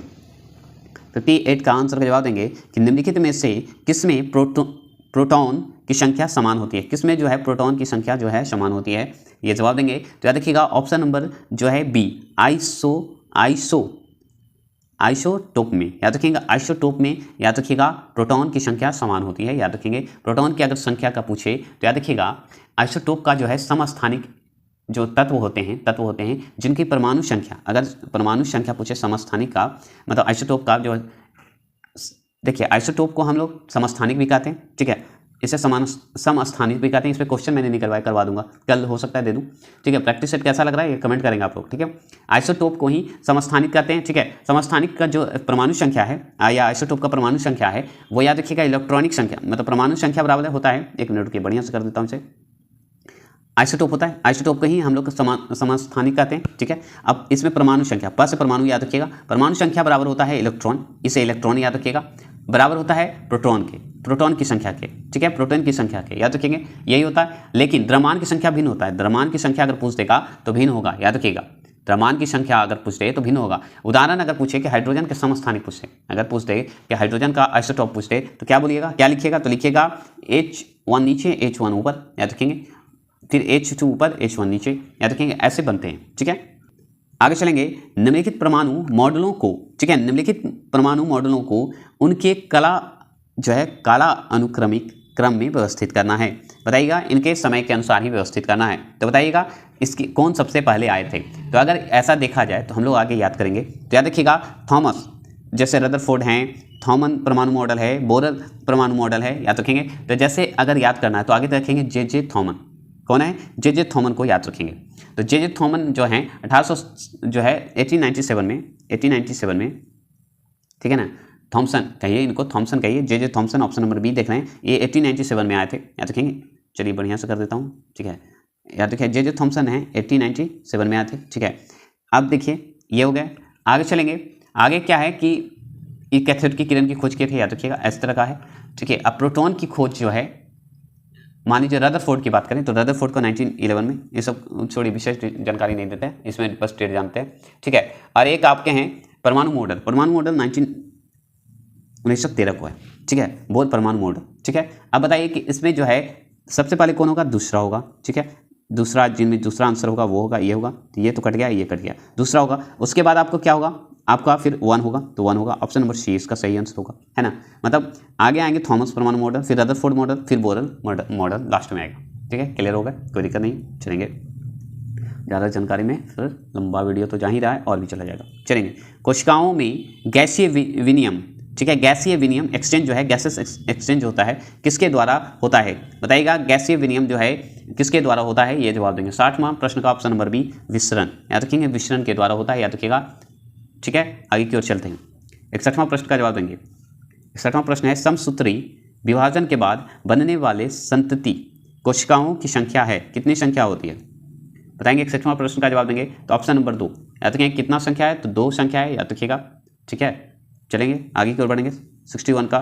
58 का आंसर का जवाब देंगे कि निम्नलिखित में से किसमें प्रोटॉन की संख्या समान होती है? किसमें जो है प्रोटॉन की संख्या जो है समान होती है, ये जवाब देंगे। तो याद रखिएगा ऑप्शन नंबर जो है बी आइसोटोप में, याद रखिएगा आइसोटोप में, याद रखिएगा प्रोटॉन की संख्या समान होती है, याद रखेंगे। प्रोटॉन की अगर संख्या का पूछे तो याद रखिएगा आइसोटोप का जो है समस्थानिक जो तत्व होते हैं जिनकी परमाणु संख्या, अगर परमाणु संख्या पूछे समस्थानिक का मतलब आइसोटोप का जो, देखिए आइसोटोप को हम लोग समस्थानिक भी कहते हैं, ठीक है, इसे समस्थानिक भी कहते हैं। इस पर क्वेश्चन मैंने नहीं करवा दूंगा, कल हो सकता है दे दूं, ठीक है। प्रैक्टिस सेट कैसा लग रहा है ये कमेंट करेंगे आप लोग, ठीक है। आइसोटोप को ही समस्थानिक कहते हैं, ठीक है। समस्थानिक का जो परमाणु संख्या है या आइसोटोप का परमाणु संख्या है वो याद रखिएगा इलेक्ट्रॉनिक संख्या मतलब परमाणु संख्या बराबर होता है, एक मिनट की बढ़िया से कर देता हूँ इसे, आइसोटोप होता है, आइसोटोप को ही हम लोग समस्थानिक कहते हैं, ठीक है। अब इसमें परमाणु संख्या, प से परमाणु याद रखिएगा, परमाणु संख्या बराबर होता है इलेक्ट्रॉन, इसे इलेक्ट्रॉन याद रखिएगा, बराबर होता है प्रोटॉन की संख्या के, ठीक है, प्रोटॉन की संख्या के, याद रखेंगे यही होता है। लेकिन द्रव्यमान की संख्या भिन्न होता है, द्रव्यमान की संख्या अगर पूछ देगा तो भिन्न होगा, याद रखिएगा, द्रव्यमान की संख्या अगर पूछ दे तो भिन्न होगा। उदाहरण अगर पूछे कि हाइड्रोजन के समस्थानिक पूछे, अगर पूछ दे कि हाइड्रोजन का आइसोटोप पूछ दे तो क्या बोलिएगा, क्या लिखिएगा? तो लिखिएगा H1 नीचे H1 ऊपर, याद रखेंगे, फिर H2 ऊपर H1 नीचे, याद रखेंगे, ऐसे बनते हैं, ठीक है। आगे चलेंगे। निम्नलिखित परमाणु मॉडलों को, ठीक है, निम्नलिखित परमाणु मॉडलों को उनके काला अनुक्रमिक क्रम में व्यवस्थित करना है, बताइएगा, इनके समय के अनुसार ही व्यवस्थित करना है। तो बताइएगा इसकी कौन सबसे पहले आए थे? तो अगर ऐसा देखा जाए तो हम लोग आगे याद करेंगे, तो याद रखिएगा थॉमस, जैसे रदरफोर्ड हैं, थॉमन परमाणु मॉडल है, बोरर परमाणु मॉडल है, याद रखेंगे। तो जैसे अगर याद करना है तो आगे रखेंगे जे थॉमन, कौन है? जे थॉमन को याद रखेंगे। तो जे थॉमन जो हैं 1897 में, ठीक है ना, थॉमसन कहिए इनको, थॉमसन कहिए, J Thomson, option number B देख रहे हैं, ये 1897 में आए थे, याद रखेंगे। चलिए बढ़िया से कर देता हूँ, ठीक है, याद रखिए जे थॉमसन है 1897 में आए थे, ठीक है। अब देखिए ये हो गया, आगे चलेंगे। आगे क्या है कि ये कैथोड की किरण की खोज किए थे, याद रखिएगा, इस तरह का है, ठीक है। अब प्रोटॉन की खोज जो है, मान लीजिए रदरफोर्ड की बात करें तो रदरफोर्ड को 1911 में, ये सब थोड़ी विशेष जानकारी नहीं देते हैं, इसमें बस डेट जानते हैं, ठीक है। और एक आपके हैं परमाणु मॉडल 19 1913 को है, ठीक है, बोध परमाणु मॉडल, ठीक है। अब बताइए कि इसमें जो है सबसे पहले कौन होगा, दूसरा होगा, ठीक है, दूसरा, जिनमें दूसरा आंसर होगा वो होगा, ये होगा, तो ये तो कट गया, ये कट गया, दूसरा होगा। उसके बाद आपको क्या होगा, आपका फिर 1 होगा, तो 1 होगा, ऑप्शन नंबर सी इसका सही आंसर होगा, है ना। मतलब आगे आएंगे थॉमस परमाणु मॉडल, फिर रदरफोर्ड मॉडल, फिर बोरेल मॉडल लास्ट में आएगा, ठीक है। क्लियर होगा, कोई दिक्कत नहीं, चलेंगे। ज़्यादा जानकारी में फिर लंबा वीडियो तो जा ही रहा है और भी चला जाएगा, चलेंगे। कोशिकाओं में गैसीय विनिमय, ठीक है, गैसीय विनिमय एक्सचेंज जो है, गैसेस एक्सचेंज होता है, किसके द्वारा होता है, बताइएगा। गैसीय विनिमय जो है किसके द्वारा होता है, ये जवाब देंगे। 60वां प्रश्न का ऑप्शन नंबर बी विसरण, याद रखेंगे, विसरण के द्वारा होता है, याद रखिएगा, ठीक है। आगे की ओर चलते हैं, 61वां प्रश्न का जवाब देंगे। 61वां प्रश्न है, समसूत्री विभाजन के बाद बनने वाले संतति कोशिकाओं की संख्या है, कितनी संख्या होती है, बताएंगे। 61वां प्रश्न का जवाब देंगे तो ऑप्शन नंबर 2, याद रखेंगे, कितना संख्या है, तो 2 संख्या है, याद रखिएगा, ठीक है। चलेंगे आगे की ओर बढ़ेंगे, 62 का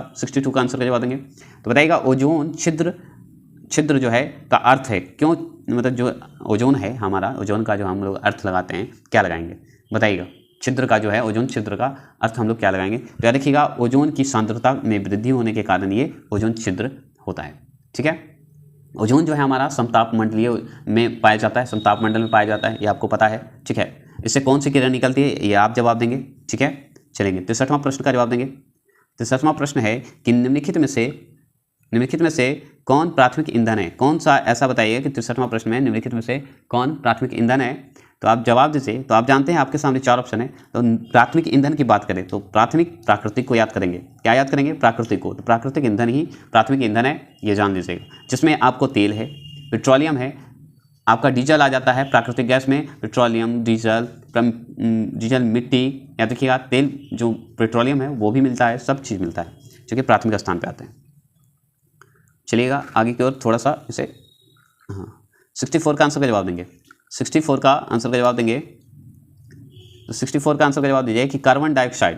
आंसर का जवाब देंगे। तो बताइएगा ओजोन छिद्र जो है का अर्थ है, क्यों, मतलब जो ओजोन है हमारा, ओजोन का जो हम लोग अर्थ लगाते हैं, क्या लगाएंगे, बताइएगा। छिद्र का जो है, ओजोन छिद्र का अर्थ हम लोग क्या लगाएंगे, तो याद रखिएगा, ओजोन की सांद्रता में वृद्धि होने के कारण ये ओजोन छिद्र होता है, ठीक है। ओजोन जो है हमारा समताप मंडलीय में पाया जाता है, समताप मंडल में पाया जाता है, ये आपको पता है, ठीक है। इससे कौन सी किरण निकलती है, ये आप जवाब देंगे, ठीक है। चलेंगे 63वां प्रश्न का जवाब देंगे। 63वां प्रश्न है कि निम्नलिखित में से कौन प्राथमिक ईंधन है, कौन सा ऐसा बताइए कि 63वां प्रश्न में निम्नलिखित में से कौन प्राथमिक ईंधन है, तो आप जवाब दीजिए। तो आप जानते हैं आपके सामने 4 ऑप्शन है, तो प्राथमिक ईंधन की बात करें तो प्राथमिक प्राकृतिक को याद करेंगे, क्या याद करेंगे, प्राकृतिक को, तो प्राकृतिक ईंधन ही प्राथमिक ईंधन है, ये जान लीजिएगा। जिसमें आपको तेल है, पेट्रोलियम है, आपका डीजल आ जाता है प्राकृतिक गैस में, पेट्रोलियम, डीजल, मिट्टी, याद रखिएगा, तेल जो पेट्रोलियम है वो भी मिलता है, सब चीज़ मिलता है, जो कि प्राथमिक स्थान पे आते हैं। चलिएगा आगे की ओर थोड़ा सा इसे, हाँ, 64 का आंसर का जवाब देंगे। 64 का आंसर का जवाब देंगे, तो 64 का आंसर का जवाब दीजिए कि कार्बन डाइऑक्साइड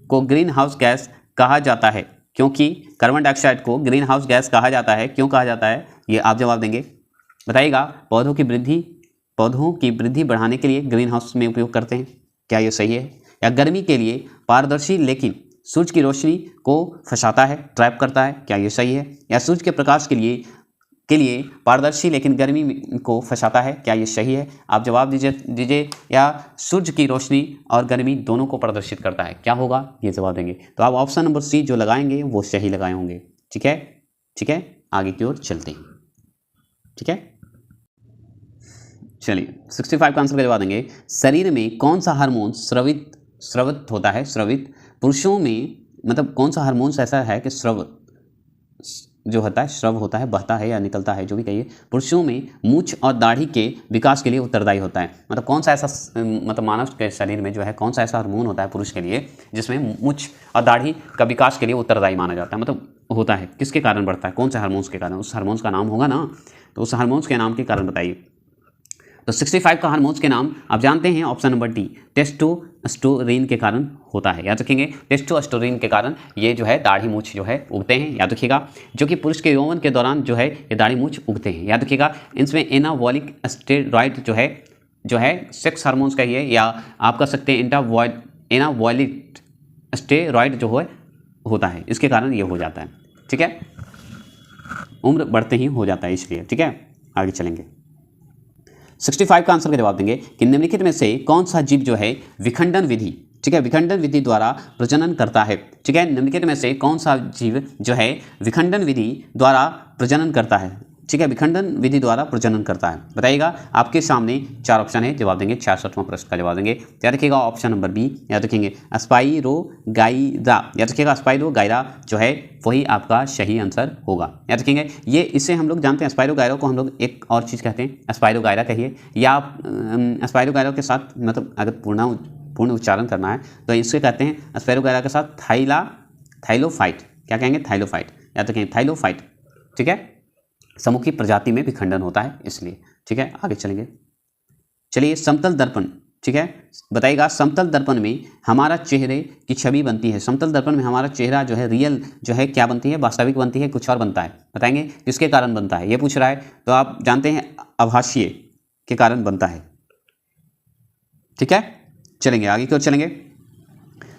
को ग्रीन हाउस गैस कहा जाता है, क्योंकि कार्बन डाइऑक्साइड को ग्रीन हाउस गैस कहा जाता है, क्यों कहा जाता है, ये आप जवाब देंगे। बताइएगा, पौधों की वृद्धि बढ़ाने के लिए ग्रीन हाउस में उपयोग करते हैं, क्या ये सही है, या गर्मी के लिए पारदर्शी लेकिन सूर्य की रोशनी को फंसाता है, ट्रैप करता है, क्या ये सही है, या सूर्य के प्रकाश के लिए पारदर्शी लेकिन गर्मी को फंसाता है, क्या ये सही है, आप जवाब दीजिए। या सूर्य की रोशनी और गर्मी दोनों को प्रदर्शित करता है, क्या होगा, ये जवाब देंगे। तो आप ऑप्शन नंबर सी जो लगाएंगे वो सही लगाए होंगे, ठीक है, ठीक है। आगे की ओर चलते हैं, ठीक है। चलिए 65 का आंसर का जवाब देंगे। शरीर में कौन सा हार्मोन स्रवित होता है, स्रवित पुरुषों में, मतलब कौन सा हार्मोन ऐसा है कि स्रव जो होता है, स्रव होता है, बहता है या निकलता है, जो भी कहिए, पुरुषों में मूछ और दाढ़ी के विकास के लिए उत्तरदायी होता है। मतलब कौन सा ऐसा, मतलब मानव के शरीर में जो है कौन सा ऐसा हार्मोन होता है पुरुष के लिए जिसमें मूछ और दाढ़ी का विकास के लिए उत्तरदायी माना जाता है, मतलब होता है, किसके कारण बढ़ता है, कौन से हार्मोन्स के कारण, उस हार्मोन्स का नाम होगा ना, तो उस हार्मोन्स के नाम के कारण बताइए। तो 65 का हार्मोन्स के नाम आप जानते हैं, ऑप्शन नंबर डी, टेस्टोस्टेरोन के कारण होता है, याद रखेंगे, टेस्टोस्टेरोन के कारण ये जो है दाढ़ी मूछ जो है उगते हैं, याद रखिएगा, जो कि पुरुष के यौवन के दौरान जो है ये दाढ़ी मूछ उगते हैं, याद रखिएगा। इनमें एनाबॉलिक स्टेरॉइड जो है सेक्स हार्मोन्स का ही है, या आप कह सकते हैं एनाबॉलिक स्टेरॉइड जो है होता है, इसके कारण ये हो जाता है, ठीक है, उम्र बढ़ते ही हो जाता है इसलिए, ठीक है। आगे चलेंगे, 65 का आंसर का जवाब देंगे कि निम्नलिखित में से कौन सा जीव जो है विखंडन विधि, ठीक है, विखंडन विधि द्वारा प्रजनन करता है, ठीक है, निम्नलिखित में से कौन सा जीव जो है विखंडन विधि द्वारा प्रजनन करता है, ठीक है, विखंडन विधि द्वारा प्रजनन करता है, बताइएगा। आपके सामने 4 ऑप्शन है, जवाब देंगे। 66वां प्रश्न का जवाब देंगे, याद रखिएगा, ऑप्शन नंबर बी, याद रखेंगे, स्पाइरोगाइरा, याद रखिएगा, स्पाइरोगाइरा जो है वही आपका सही आंसर होगा, याद रखेंगे। ये इसे हम लोग जानते हैं, स्पाइरोगाइरा को हम लोग एक और चीज़ कहते हैं, स्पाइरोगाइरा कहिए, या आप स्पाइरोगाइरा के साथ, मतलब अगर पूर्ण उच्चारण करना है तो इससे कहते हैं स्पाइरोगाइरा के साथ थाइलोफाइट, क्या कहेंगे, थाइलोफाइट, याद रखेंगे, थाइलोफाइट, ठीक है, समूही प्रजाति में विखंडन होता है इसलिए, ठीक है। आगे चलेंगे, चलिए समतल दर्पण, ठीक है, बताइएगा, समतल दर्पण में हमारा चेहरे की छवि बनती है, समतल दर्पण में हमारा चेहरा जो है रियल जो है क्या बनती है, वास्तविक बनती है, कुछ और बनता है, बताएंगे किसके कारण बनता है, ये पूछ रहा है, तो आप जानते हैं आभासीय के कारण बनता है, ठीक है। चलेंगे आगे की ओर चलेंगे,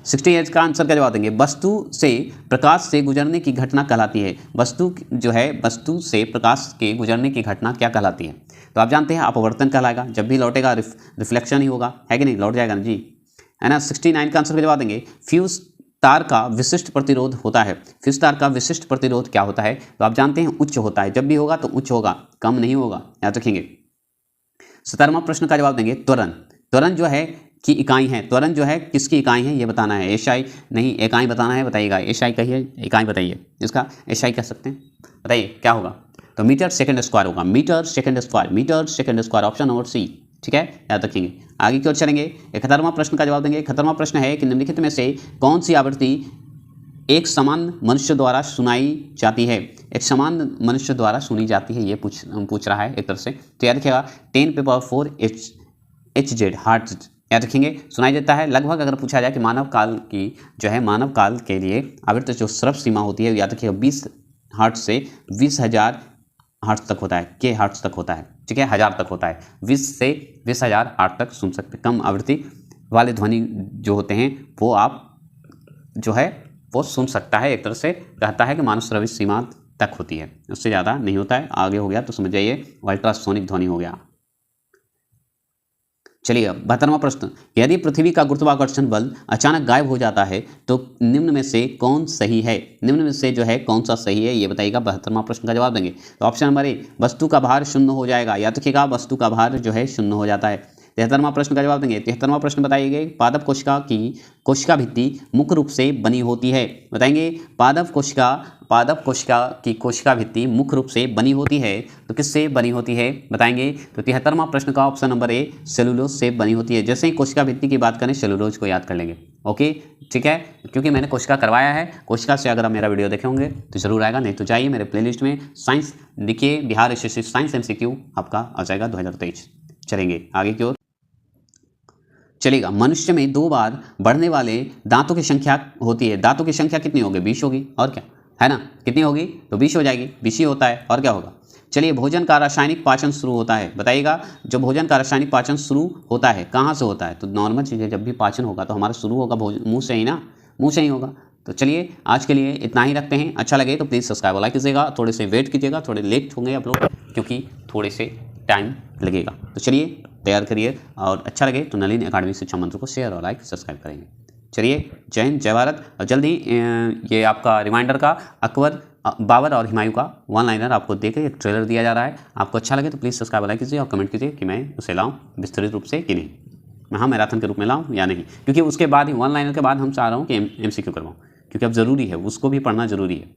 68 का आंसर क्या जवाब देंगे? वस्तु से प्रकाश से गुजरने की घटना कहलाती है। वस्तु जो है, वस्तु से प्रकाश के गुजरने की घटना क्या कहलाती है? तो आप जानते हैं अपवर्तन कहलाएगा। जब भी लौटेगा रिफ्लेक्शन ही होगा, है कि नहीं? लौट जाएगा ना जी, है ना। 69 का आंसर क्या जवाब देंगे? फ्यूज तार का विशिष्ट प्रतिरोध होता है। फ्यूज तार का विशिष्ट प्रतिरोध क्या होता है? तो आप जानते हैं उच्च होता है। जब भी होगा तो उच्च होगा, कम नहीं होगा, याद रखेंगे। 17वां प्रश्न का जवाब देंगे त्वरण। त्वरण जो है की इकाई है। त्वरण जो है किसकी इकाई है ये बताना है। एसआई नहीं, इकाई बताना है। बताइएगा, एसआई कहिए, इकाई बताइए। इसका एसआई कह सकते हैं, बताइए क्या होगा? तो मीटर सेकंड स्क्वायर होगा। Metre second square, metre second square, option number C, ठीक है, याद रखेंगे। आगे की ओर चलेंगे। 71वां प्रश्न का जवाब देंगे। 71वां प्रश्न है कि निम्नलिखित में से कौन सी आवृत्ति एक समान मनुष्य द्वारा सुनाई जाती है? एक समान मनुष्य द्वारा सुनी जाती है, ये पूछ रहा है एक तरह से। तो याद रखिएगा 10⁴ HZ हार्ट, याद रखेंगे। सुनाई देता है लगभग। अगर पूछा जाए कि मानव काल की जो है, मानव काल के लिए आवृत्ति जो स्रव सीमा होती है, याद रखिएगा 20 हर्ट्ज से 20,000 हर्ट्ज तक होता है, के हर्ट्ज तक होता है, ठीक है, 1000 तक होता है। 20 से 20,000 हर्ट्ज तक सुन सकते। कम आवृत्ति वाले ध्वनि जो होते हैं वो आप जो है वो सुन सकता है। एक तरह से कहता है कि मानव श्रव्य सीमा तक होती है, उससे ज़्यादा नहीं होता है। आगे हो गया तो समझ जाइए अल्ट्रासोनिक ध्वनि हो गया। चलिए 72वां प्रश्न, यदि पृथ्वी का गुरुत्वाकर्षण बल अचानक गायब हो जाता है तो निम्न में से कौन सही है? निम्न में से जो है कौन सा सही है ये बताइएगा। 72वां प्रश्न का जवाब देंगे। तो ऑप्शन नंबर ए, वस्तु का भार शून्य हो जाएगा। याद रखिएगा वस्तु का भार जो है शून्य हो जाता है। 73वां प्रश्न का जवाब देंगे। 73वां प्रश्न बताइए, पादप कोशिका की कोशिका भित्ति मुख्य रूप से बनी होती है। बताएंगे पादप कोशिका की कोशिका भित्ति मुख्य रूप से बनी होती है तो किससे बनी होती है बताएंगे। तो 73वां प्रश्न का ऑप्शन नंबर ए, सेलुलोज से बनी होती है। जैसे ही कोशिका भित्ति की बात करें सेलुलोज को याद कर लेंगे। ओके, ठीक है, क्योंकि मैंने कोशिका करवाया है। कोशिका से अगर आप मेरा वीडियो देखे होंगे तो जरूर आएगा, नहीं तो जाइए मेरे प्लेलिस्ट में साइंस देखिए, बिहार एसएससी साइंस MCQ आपका आ जाएगा 2023। चलेंगे आगे की ओर। चलेगा, मनुष्य में 2 बार बढ़ने वाले दांतों की संख्या होती है। दांतों की संख्या कितनी होगी? 20 होगी, और क्या है ना। कितनी होगी? तो 20 हो जाएगी। 20 ही होता है, और क्या होगा। चलिए, भोजन का रासायनिक पाचन शुरू होता है। बताइएगा, जो भोजन का रासायनिक पाचन शुरू होता है कहाँ से होता है? तो नॉर्मल चीज़ है, जब भी पाचन होगा तो हमारा शुरू होगा मुंह से ही ना, मुंह से ही होगा। तो चलिए आज के लिए इतना ही रखते हैं। अच्छा लगे तो प्लीज़ सब्सक्राइब लाइक कीजिएगा। थोड़े से वेट कीजिएगा, थोड़े लेट होंगे आप लोग क्योंकि थोड़े से टाइम लगेगा। तो चलिए तैयार करिए, और अच्छा लगे तो नलिनी अकाडमी शिक्षा मंत्र को शेयर और लाइक सब्सक्राइब करेंगे। चलिए, जय हिंद, जय भारत। और जल्दी ये आपका रिमाइंडर का अकबर, बाबर और हुमायूं का वन लाइनर आपको देकर एक ट्रेलर दिया जा रहा है। आपको अच्छा लगे तो प्लीज़ सब्सक्राइब लाइक कीजिए और कमेंट कीजिए कि मैं उसे लाऊं विस्तृत रूप से कि नहीं, मैं मैराथन के रूप में लाऊं या नहीं, क्योंकि उसके बाद ही वन लाइनर के बाद हम चाह रहा हूँ कि MCQ करवाऊँ, क्योंकि अब ज़रूरी है, उसको भी पढ़ना ज़रूरी है।